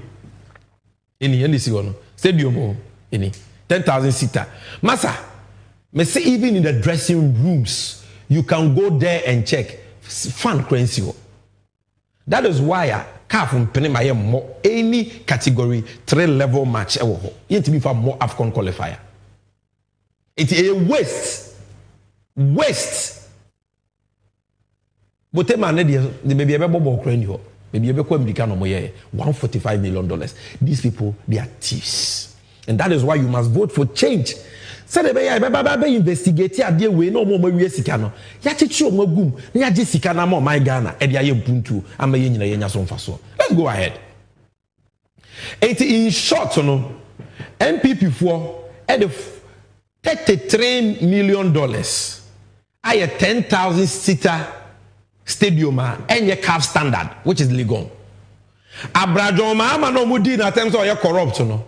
Stadium, 10,000 seater. Masa, me say even in the dressing rooms, you can go there and check. Fan currency. That is why car from Penema more any category 3-level match. You need to be for more AFCON qualifier. It's a waste. But the baby ever bobo Ukraine, maybe ever come American $145 million. These people, they are thieves, and that is why you must vote for change. Say the baby investigate idea we no more we sikano. Ya chichi omagum, ya ji sikana mo my Ghana. E dia ye puntu, ama ye nyina ye nya so mfaso. Let's go ahead. In short, no, MPP for at the $33 million. I a 10,000 seater stadium and your cap standard, which is legal. Abrajo Mahama no mudi na terms of your corrupt no.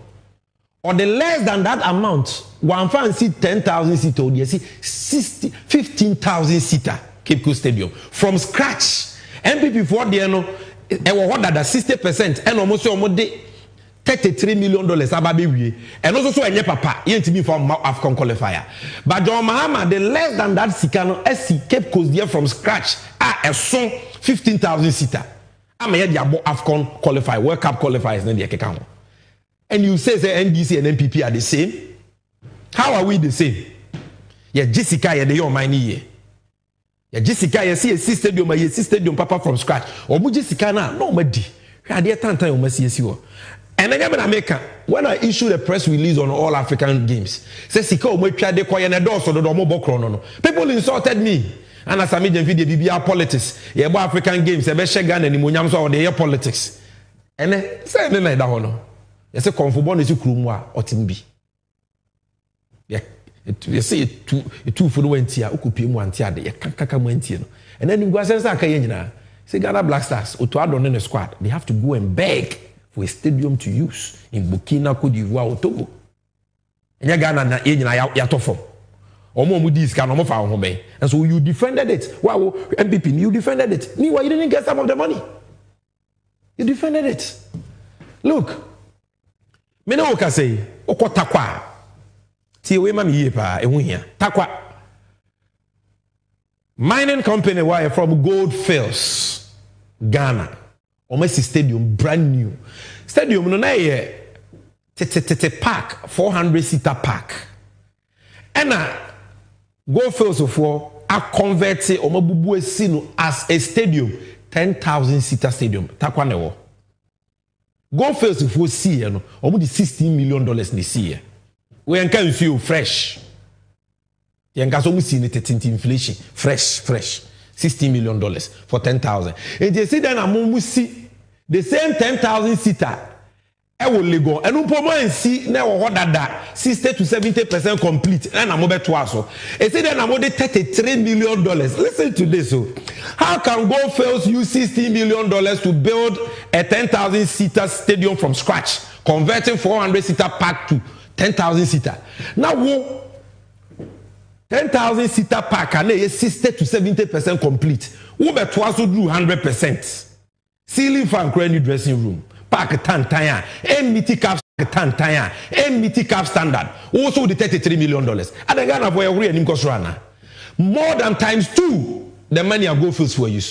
Or the less than that amount, one fan see 10,000 seater, you see 15,000 seater Cape Coast Stadium from scratch. MPP for the no, and what that 60% and almost $33 million ababe and also so enye papa yent me for AFCON qualifier. But John Mahama, the less than that sikano SC Cape Coast there from scratch a son 15,000 seater. I'm here the AFCON qualifier, World Cup qualifiers na the keka. And you say NDC and MPP are the same? How are we the same? Yeah, Jessica yeah, they your money here. Yeah, Jessica yeah, see a stadium papa from scratch. Or Jessica na no madi. Yeah, there time you must see you. And then in America, when I issued a press release on all African games, says people insulted me. And as I made them video, BBR politics, yeah, African games, a better Ghana and Munyam or the politics. And then say like that honor. Yes, a conformity is Krumwa or Timbi. Yeah, you see two for the winter, Ukupi Wantia, the Kakamuentino. And then you go say Ghana Black Stars, Utuado in the squad, they have to go and beg for a stadium to use in Burkina, Cote d'Ivoire, or Togo. And you Ghana na yatofo. Omo mudis can omo fa home. And so you defended it. Wow, MPP, you defended it. Meanwhile, you didn't get some of the money. You defended it. Look, me no ka say, oko takwa. Ti we ma mi ye pa ehun hia. Takwa. Mining company why from Goldfields, Ghana. Almost stadium brand new. Stadium no na ye park 400-seater park. And Goldfields for a converted omabubu esino as a stadium 10,000-seater stadium. Takwa newo. Goldfields for see no almost $16 million this year. We can feel fresh. You can see inflation fresh. $16 million for 10,000. And you see then I'm see the same 10,000 seater. I will go and you see now what that 60 to 70% complete. And I'm over twice. And see then I'm over $33 million. Listen to this. So how can Goldfields use $16 million to build a 10,000 seater stadium from scratch, converting 400-seater park to 10,000 seater? Now 10,000 seater park and 60 to 70% complete. Who bet twice do 100%. Ceiling fan new dressing room. Park tantaya. MBT cap tantaya. MBT cap standard. Also the $33 million. And the Ghana boy agree and rana. More than times 2 the money I go fields for you.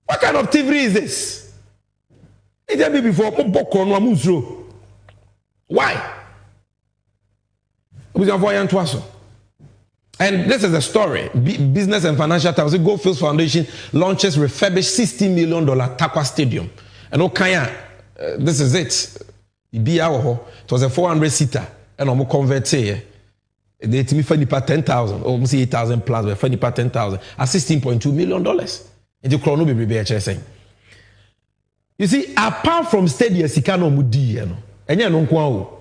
What kind of TV is this? It be before why? And this is the story. Business and Financial Times. Goldfields Foundation launches refurbished $60 million Takwa Stadium. And Okaya, this is it. It was a 400-seater. And I'm converted. They to me for 10,000, almost 8,000 plus, but for 10,000 at $16.2 million. And the chrono be saying. You see, apart from stadium, Sikano Mudi, and you know,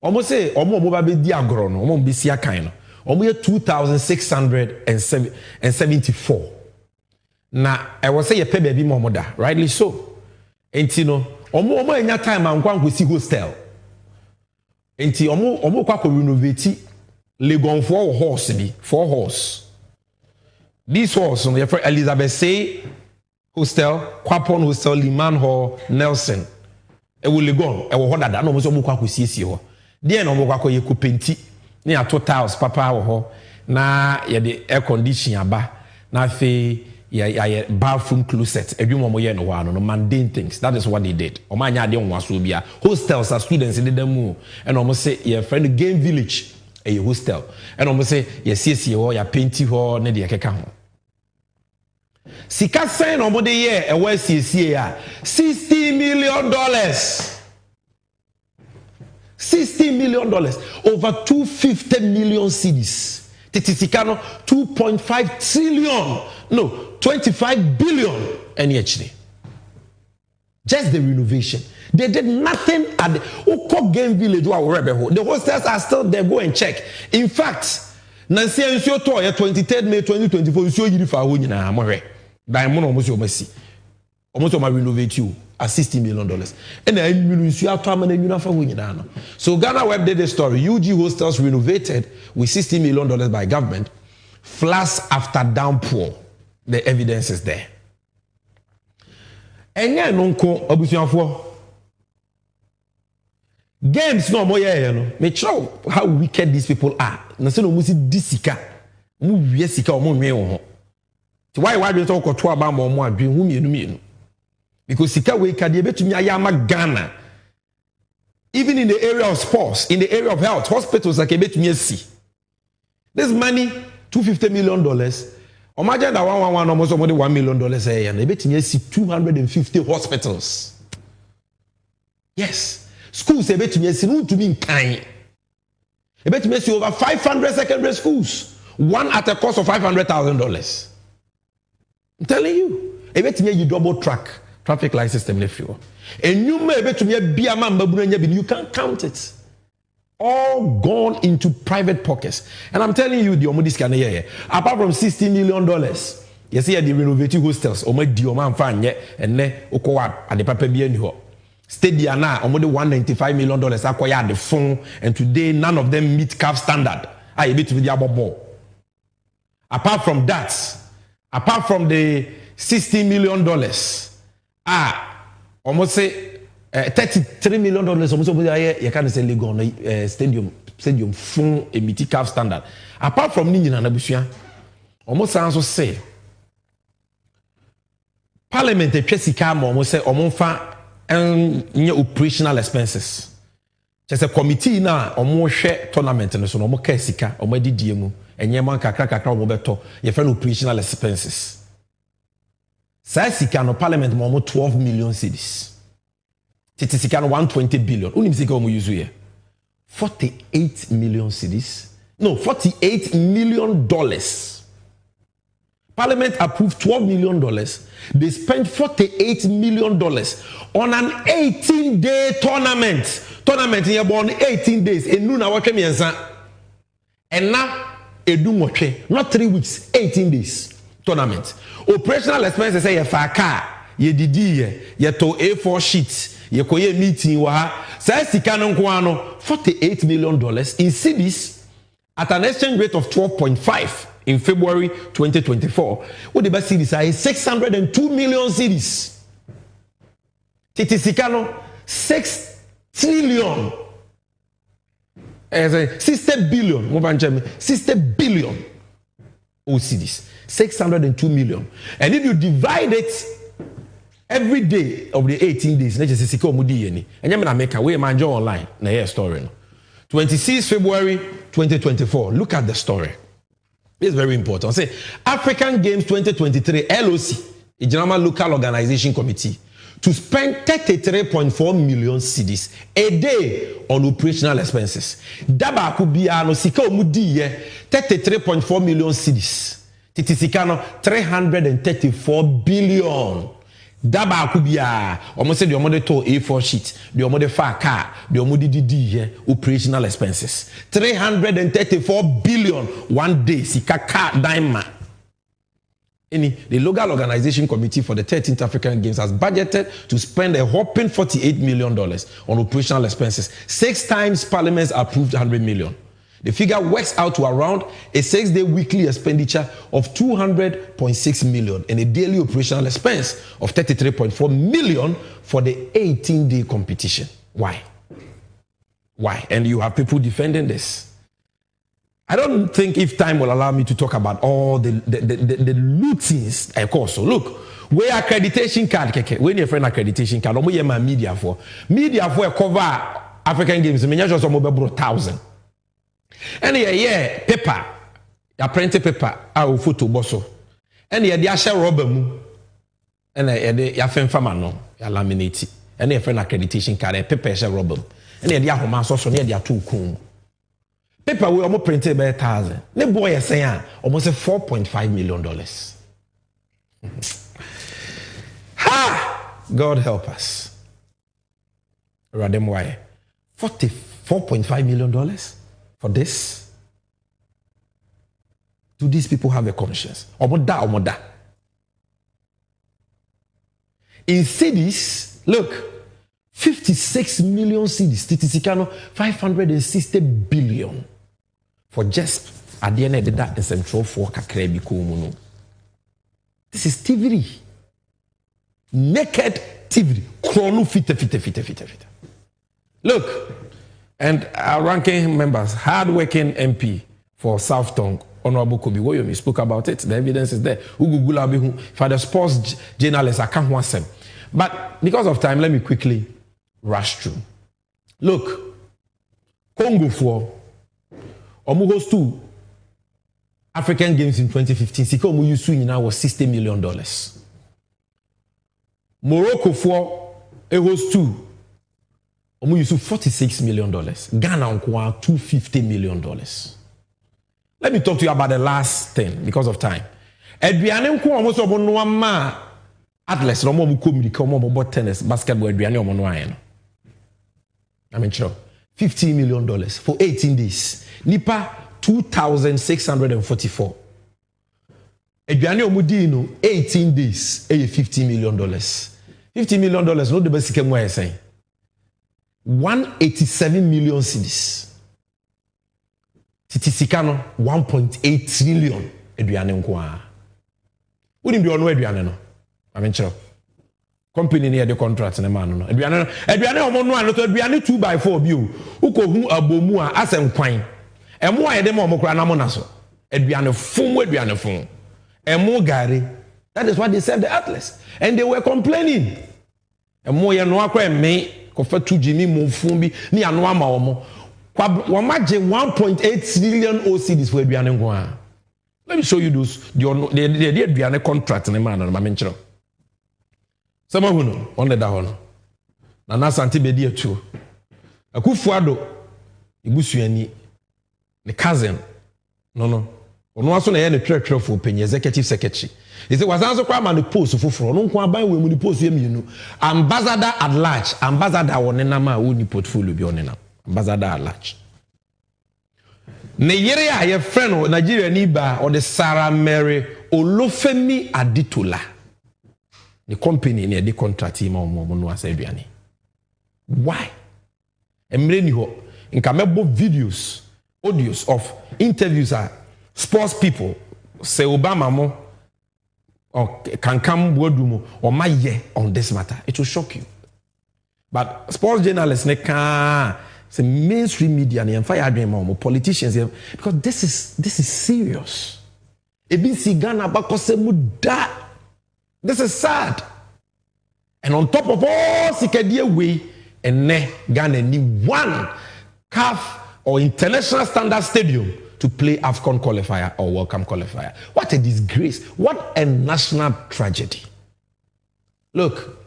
Almost say almost ba be di agro no almost be si akan no almost 2674 na I was say ye pay baby mo da rightly so enti no almost enya time an kwa nkosi hostel enti almost kwa ko renovate Legon 4 horse bi 4 horse this horse no ye for Elizabeth say hostel Kwapon hostel Liman Hall Nelson e wo Legon e wo ho dada na mo so mo kwa ko siesie ho de na mo kwa ko ye ko penti ni ato tiles papa wo ho na ye de air condition aba na fe ya bathroom closet edwuma mo ye no wa no mundane things. That is what they did. O ma nya de nwaso bia hostels are students in them mu and almost say your friend game village a hostel and almost say yes ho ya painti ho na de keka ho sika sen no mo de ye e wa siesie a $60 million. $60 million, over 250 million cedis. Titisicano 2.5 trillion, no, 25 billion NHD. Just the renovation. They did nothing at the Oko Game Village. The hostels are still there. Go and check. In fact, Nancy and Sio Toya 23rd May 2024, so you for Hunina Amore. Diamond almost your mercy. Almost my renovate you at $60 million. And then you have to have a so Ghana Web did a story. UG hostels renovated with $60 million by government. Floods after downpour. The evidence is there. And yeah, no games no more no. Me show how wicked these people are. Na say no musi disika. Mu wie sika o mo nwe ho. Why do you talk to about more adwin hu mienu. Because sika we kade betumi ayama Ghana. Even in the area of sports, in the area of health, hospitals like betumi asi. This money $250 million. Imagine that one almost $1 million a year. They betumi asi 250 hospitals. Yes. Schools they betumi asi no to be kind. They betumi asi over 500 secondary schools. One at a cost of $500,000. I'm telling you. They betumi you double track traffic light system if you. And you may betumi be a man you can't count it. All gone into private pockets. And I'm telling you, the Omodis can hear apart from $60 million, you see the renovating hostels, Omodi Oman fan yet, and ne Okowa at the Papa Bien. Stadia now, Omodi $195 million acquired the phone, and today none of them meet CAF standard. I bit with the ball. Apart from that, apart from the $60 million, almost say $33 million almost you can say Legon stadium phone emiti CAF standard. Apart from Ninja and Abusia, almost also say Parliament a Chesika almost say omonfa and operational expenses. Just a committee now almost share tournament and so no more Kesika or Medi Diemu and Yaman Kakaka Mobeto, your friend operational expenses. Sasika no Parliament more 12 million cedis. Titisika no 120 billion. Unimsika omu use here. 48 million cedis. No, $48 million. Parliament approved $12 million. They spent $48 million on an 18-day tournament. Tournament in about 18 days. And now and now not 3 weeks, 18 days tournament. Operational expenses say a car, ye didi ye to A4 sheets. Ye koye meeting wa say sika no nkwano $48 million in cedis at an exchange rate of 12.5 in February 2024. What the best cedis are 602 million cedis. Titi sika no 6 trillion. 60 billion. Mo ban 60 billion. O cedis. 602 million. And if you divide it every day of the 18 days, let's just say, and you make a way man online. Na here story. 26 February 2024. Look at the story. It's very important. Say African Games 2023 LOC, a General Local Organization Committee, to spend 33.4 million cedis a day on operational expenses. Daba kubia no sika omudi 33.4 million cedis. Titisikano 334 billion. Daba kubia, almost said the omode to A4 sheet, the omode far car, the omode DD operational expenses. 334 billion one day, sika car daima. The local organization committee for the 13th African Games has budgeted to spend a whopping $48 million on operational expenses. 6 times Parliament's approved $100 million. The figure works out to around a 6-day weekly expenditure of $200.6 million and a daily operational expense of $33.4 million for the 18-day competition. Why? Why? And you have people defending this. I don't think if time will allow me to talk about all the lootings, of course. So look, where accreditation card, when your friend accreditation card, or my media for cover African Games, I mean, just some over 1,000. And yeah, paper, ya printed paper, our photo bosso, and yeah, share rubber mu, and ya fen famano, ya laminate, and your friend accreditation card, paper share rubber, and yeah, home also near their 2 cool. Paper we almost printed by 1,000. The boy is saying almost $4.5 million. Ha! God help us. Radem why? $44.5 million for this? Do these people have a conscience? Omoda. In cities, look, 56 million cedis, Titisicano, 560 billion. For just at the end of that in Central for Kakrebi Kumuno. This is TV. Naked TV. Chrono fite. Look, and our ranking members, hard-working MP for South Tongue, Honorable Kobi Woyomi, spoke about it. The evidence is there. For the sports journalists, I can't want them. But because of time, let me quickly rush through. Look, Congo for Omu host 2 African Games in 2015. Sika Omu Yusu now was $60 million. Morocco for a host 2 Omu Yusu $46 million. Ghana $250 million. Let me talk to you about the last thing because of time. Edwiane nko almost omo ma athletes no mo communicate omo tennis basketball edwiane omo no ayen. I mean sure. $15 million for 18 days. Nipa 2,644. Edwane omudi no 18 days $50 million. $50 million no the best came where saying 187 million cedis. Titisikano 1.8 trillion edwane nkwa. Wouldn't be on edwane no. I mean sure. Company near the contract na man no. Edwane omo no an to edwane 2x4 bi o. Uko hu abomu a asem kwan. Emo aye dem omo kra na mo na so. Edwane fun. Emo gari. That is what they said the athletes. And they were complaining. Emo ye no akwa me ko fa 2 Jimmy mo fun bi ni ano ama omo. Kwa maje 1.8 trillion OCDs for edwane nkwa. Let me show you those the edwane contract na man na ma menchiro. Sama huno on the down. Na na santi be die tu. Akufuado ibusuani the cousin. No. Ono aso na ye ne trek for penny executive secretary. He say wasanso kwa ma ne post foforo no nko aban we mu ne post ye mienu. Ambassador at large, ambassador won na ma wo ni portfolio bi on na. Ambassador at large. Ne yere a ye friend Nigeria ni ba or the Sarah Mary Olofemi Aditola. The company near the contract him on no aseduane. Why? Emre ni ho nka mebo videos, audios of interviews are sports people say Obama mo or can come wodumo or my ye on this matter. It will shock you. But sports journalists ne can say mainstream media and fire dream or politicians because this is serious. Ebisi Ghana bakose muda. This is sad. And on top of all Sikadie way, and ne Ghana need one CAF or international standard stadium to play AFCON qualifier or World Cup qualifier. What a disgrace. What a national tragedy. Look,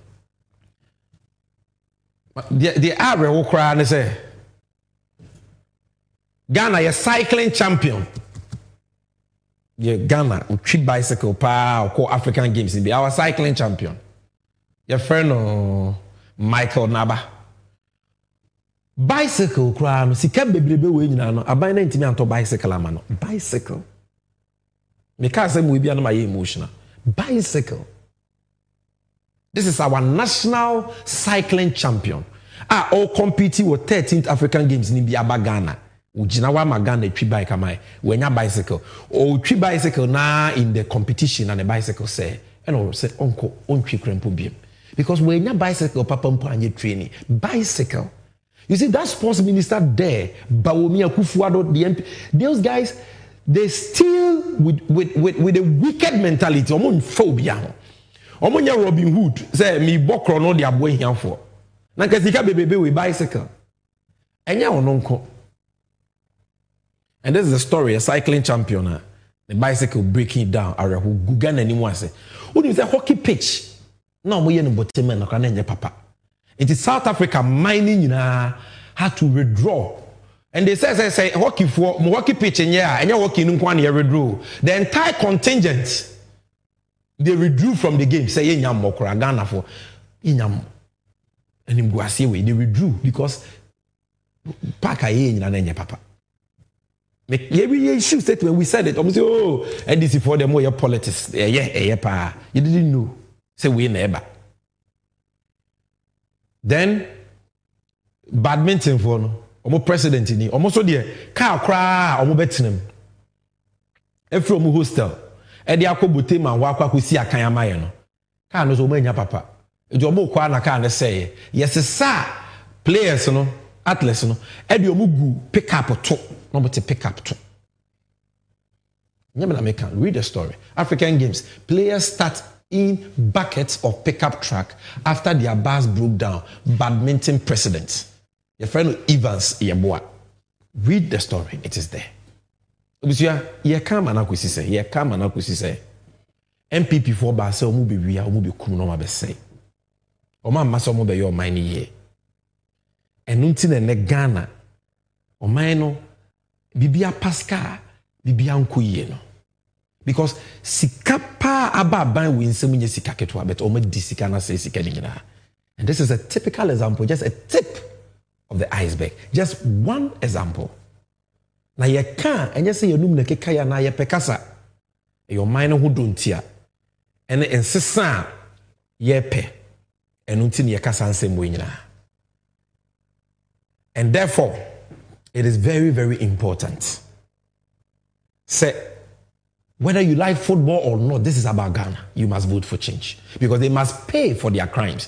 the Arab will cry and say, Ghana, a cycling champion. Yeah, Ghana, we treat bicycle, or call African Games, be our cycling champion. Your friend Michael Naba. Bicycle crime, sika bebrebe we nyina no aban na ntimi anto bicycle ama no bicycle me ka say we bia no my emotional bicycle. This is our national cycling champion all competing with 13th African Games ni bia Ghana ujina wa magana twi bike amai wenya bicycle o twi bicycle na in the competition and the bicycle say and say onko ontwi krempo biem because wenya bicycle papa mpo anye training bicycle. You see, that sports minister there, Bawomi Akufuado, the MP, those guys, they still with a wicked mentality. Omon phobia. Omon ya Robin Hood. Say, me bokro no dia boy here for. Nankasika bebe with bicycle. Enya ononko. And this is the story, a cycling champion. The bicycle breaking down. Who Gugan anyone say. Who do you say hockey pitch? No, we no botemen no kanenye papa. It is South Africa mining had to withdraw. And they say hockey for hockey pitch and your hockey in one year withdraw. The entire contingent they withdrew from the game. Say Inyam Mokra Ghana for Inyam and in Guasiwe. They withdrew because Paka in papa. Every issue statement we said it. Say, oh, and this is for them more politics. Yeah, you didn't know. Say we never. Then badminton for no omo president ni omo so de car kra omo betinem efro omo hostel e de akobote ma wa akwakosi akan amaye no car no so omo anya papa e de omo kwa na car ne say yes sir players no athletes no e de omo gu pick up to no but pick up to nyamela make read the story. African Games players start in buckets of pickup truck after their bus broke down. Badminton president, your friend Evans Yeboah. Read the story, it is there. Ye come and akusi say. MPP for ba say omu be wia omu be kunu no ma be say. Oma masa omu be your mind ye. Enu nti na ne Ghana. Oma no bibia pascal bibia nkoye no. Because sikapa ababan we nsem nye sika ketwa but omo di sika na say sika ni nyina. And this is a typical example, just a tip of the iceberg. Just one example. Na ye kan enye say yenum na keka ya na ye pekasa. Your mind ho dontia. Ene ensesa ye pe. Enu nti ne ye kasa nsem we nyina. And therefore it is very, very important. Say whether you like football or not, this is about Ghana. You must vote for change because they must pay for their crimes.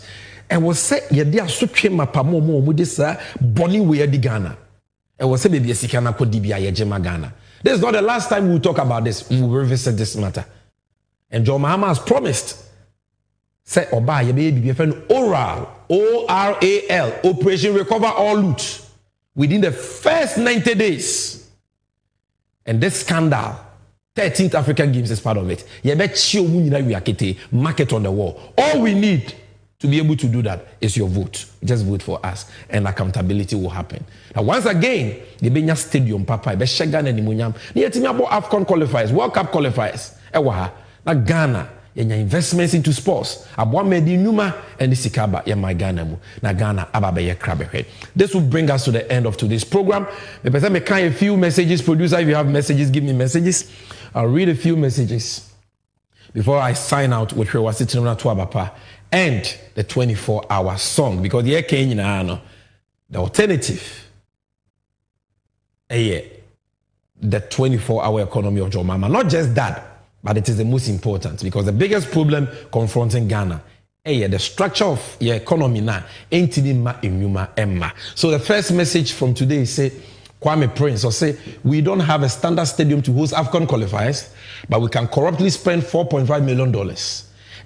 And we'll say, yeah, they are so with this bonny way di Ghana. And we'll say, baby, Sikana Kodibia Yejema Ghana. This is not the last time we will talk about this. We will revisit this matter. And John Mahama has promised. Say, Oba, your baby, friend, oral, ORAL, Operation Recover All Loot, within the first 90 days. And this scandal, 13th African Games is part of it. Market on the wall. All we need to be able to do that is your vote. Just vote for us and accountability will happen. Now once again, the Benya Stadium, Papa, the Shagan and the Munyam, the AFCON qualifiers, World Cup qualifiers, na Ghana, your investments into sports, Abwamedi Numa and the Sikaba, my Ghana mu, na Ghana, Ababe Krabe. This will bring us to the end of today's program. A few messages, producer, if you have messages, give me messages. I'll read a few messages before I sign out with Rewasitinuna Tuabapa and the 24-hour song because the the alternative, the 24-hour economy of Jomama. Not just that, but it is the most important because the biggest problem confronting Ghana, the structure of your economy now ain't Emma. So the first message from today is say, Kwame Prince or say, we don't have a standard stadium to host AFCON qualifiers, but we can corruptly spend $4.5 million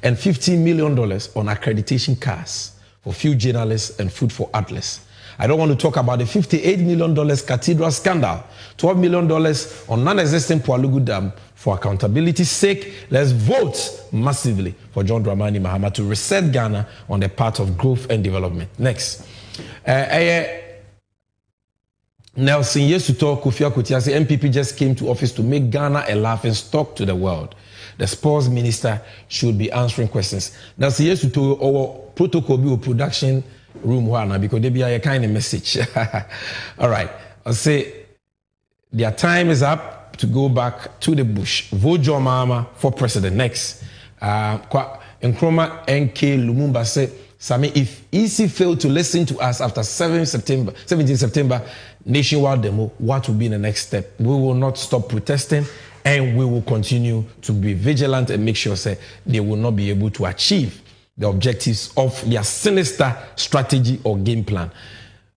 and $15 million on accreditation cars for few journalists and food for athletes. I don't want to talk about the $58 million cathedral scandal, $12 million on non-existing Pualugu Dam. For accountability's sake, let's vote massively for John Dramani Mahama to reset Ghana on the path of growth and development. Next. Nelson Yesuto Kofi Akutia say MPP just came to office to make Ghana a laughing stock to the world. the sports minister should be answering questions. That's yes to our protocol be production room one because they be a kind of message. All right, I'll say their time is up to go back to the bush. Vote your mama for president next. Nkrumah NK Lumumba said, Sammy, if EC failed to listen to us after 17 September nationwide demo, what will be the next step? We will not stop protesting and we will continue to be vigilant and make sure say, they will not be able to achieve the objectives of their sinister strategy or game plan.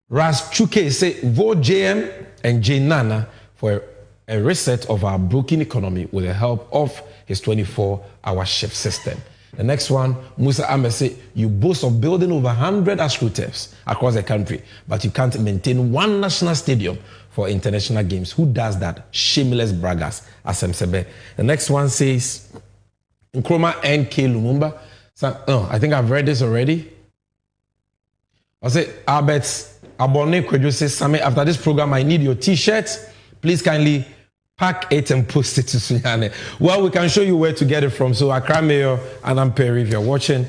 Ras Chuke say, vote JM and J Nana for a reset of our broken economy with the help of his 24-hour shift system. The next one, Musa Ahmed say, you boast of building over 100 astroturfs across the country, but you can't maintain one national stadium for international games. Who does that? Shameless braggers, Asem Sebe. The next one says, Nkrumah NK Lumumba. I think I've read this already. I say, Albert Abone Kwejo says, Sammy, after this program, I need your t-shirt. Please kindly pack it and post it to Sunyane. Well, we can show you where to get it from. So Accra Mayor Anam Perry, if you're watching,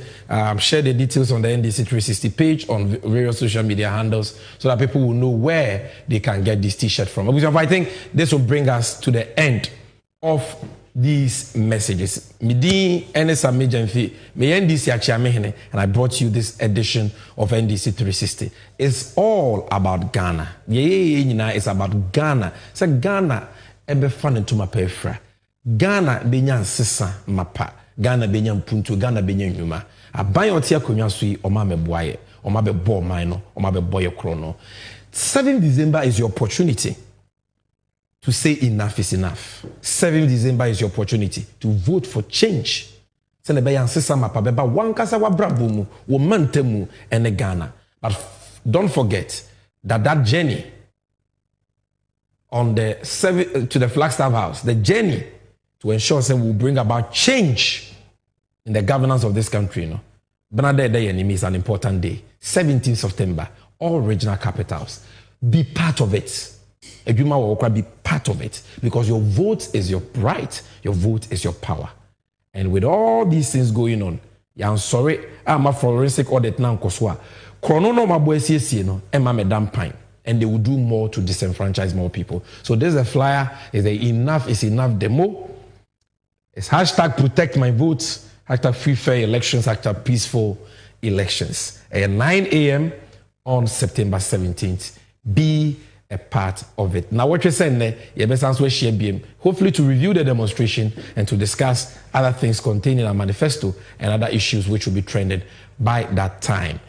share the details on the NDC 360 page on various social media handles so that people will know where they can get this t-shirt from. I think this will bring us to the end of these messages. Midi Sammy Gyamfi, me NDC Achiamehene, and I brought you this edition of NDC 360. It's all about Ghana. It's about Ghana. It's Ghana. Ebe fan into my pefra. Ghana benya sisa mapa. Ghana benya mpuntu. Ghana benya nyuma. Abaye otia konwa so yi oma meboaye. Oma be bo man no. Oma be boye krono. 7 December is your opportunity to say enough is enough. 7 December is your opportunity to vote for change. Sene be yan sisa mapa beba wankasa wa brabo mu, wo mante mu ene Ghana. But don't forget that journey on the to the Flagstaff House, the journey to ensure that we'll bring about change in the governance of this country. Banade Day is an important day. 17th September, all regional capitals. Be part of it. Ejuma Wawokra, be part of it. Because your vote is your right. Your vote is your power. And with all these things going on, I'm sorry, I'm a forensic audit now. Chrono no maboesi no, Emma Madam Pine. And they will do more to disenfranchise more people. So there's a flyer. Is enough is enough demo. It's hashtag protect my votes, hashtag free fair elections, hashtag peaceful elections. At 9 a.m. on September 17th. Be a part of it. Now what you're saying there, hopefully to review the demonstration and to discuss other things contained in our manifesto and other issues which will be trended by that time.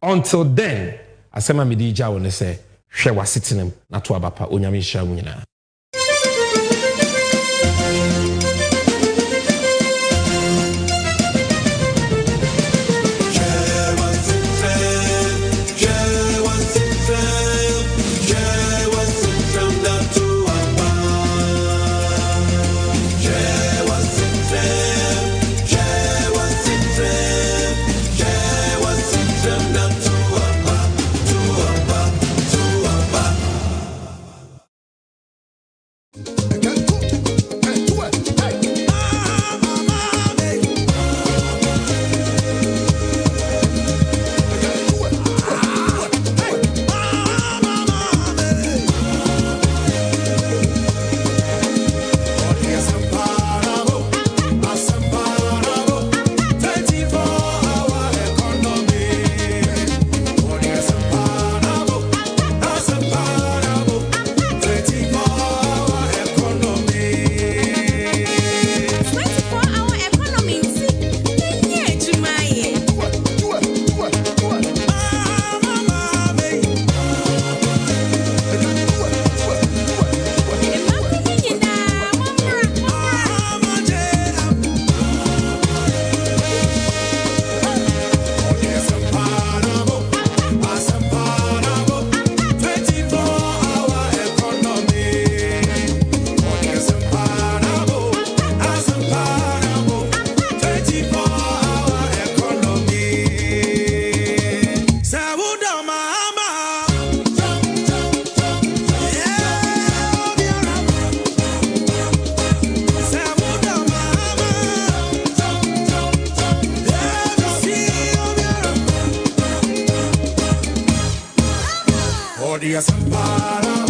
Until then, asema midija wone say hwe wasitinem na to abapa onyame hia mu nyina. the Asampara.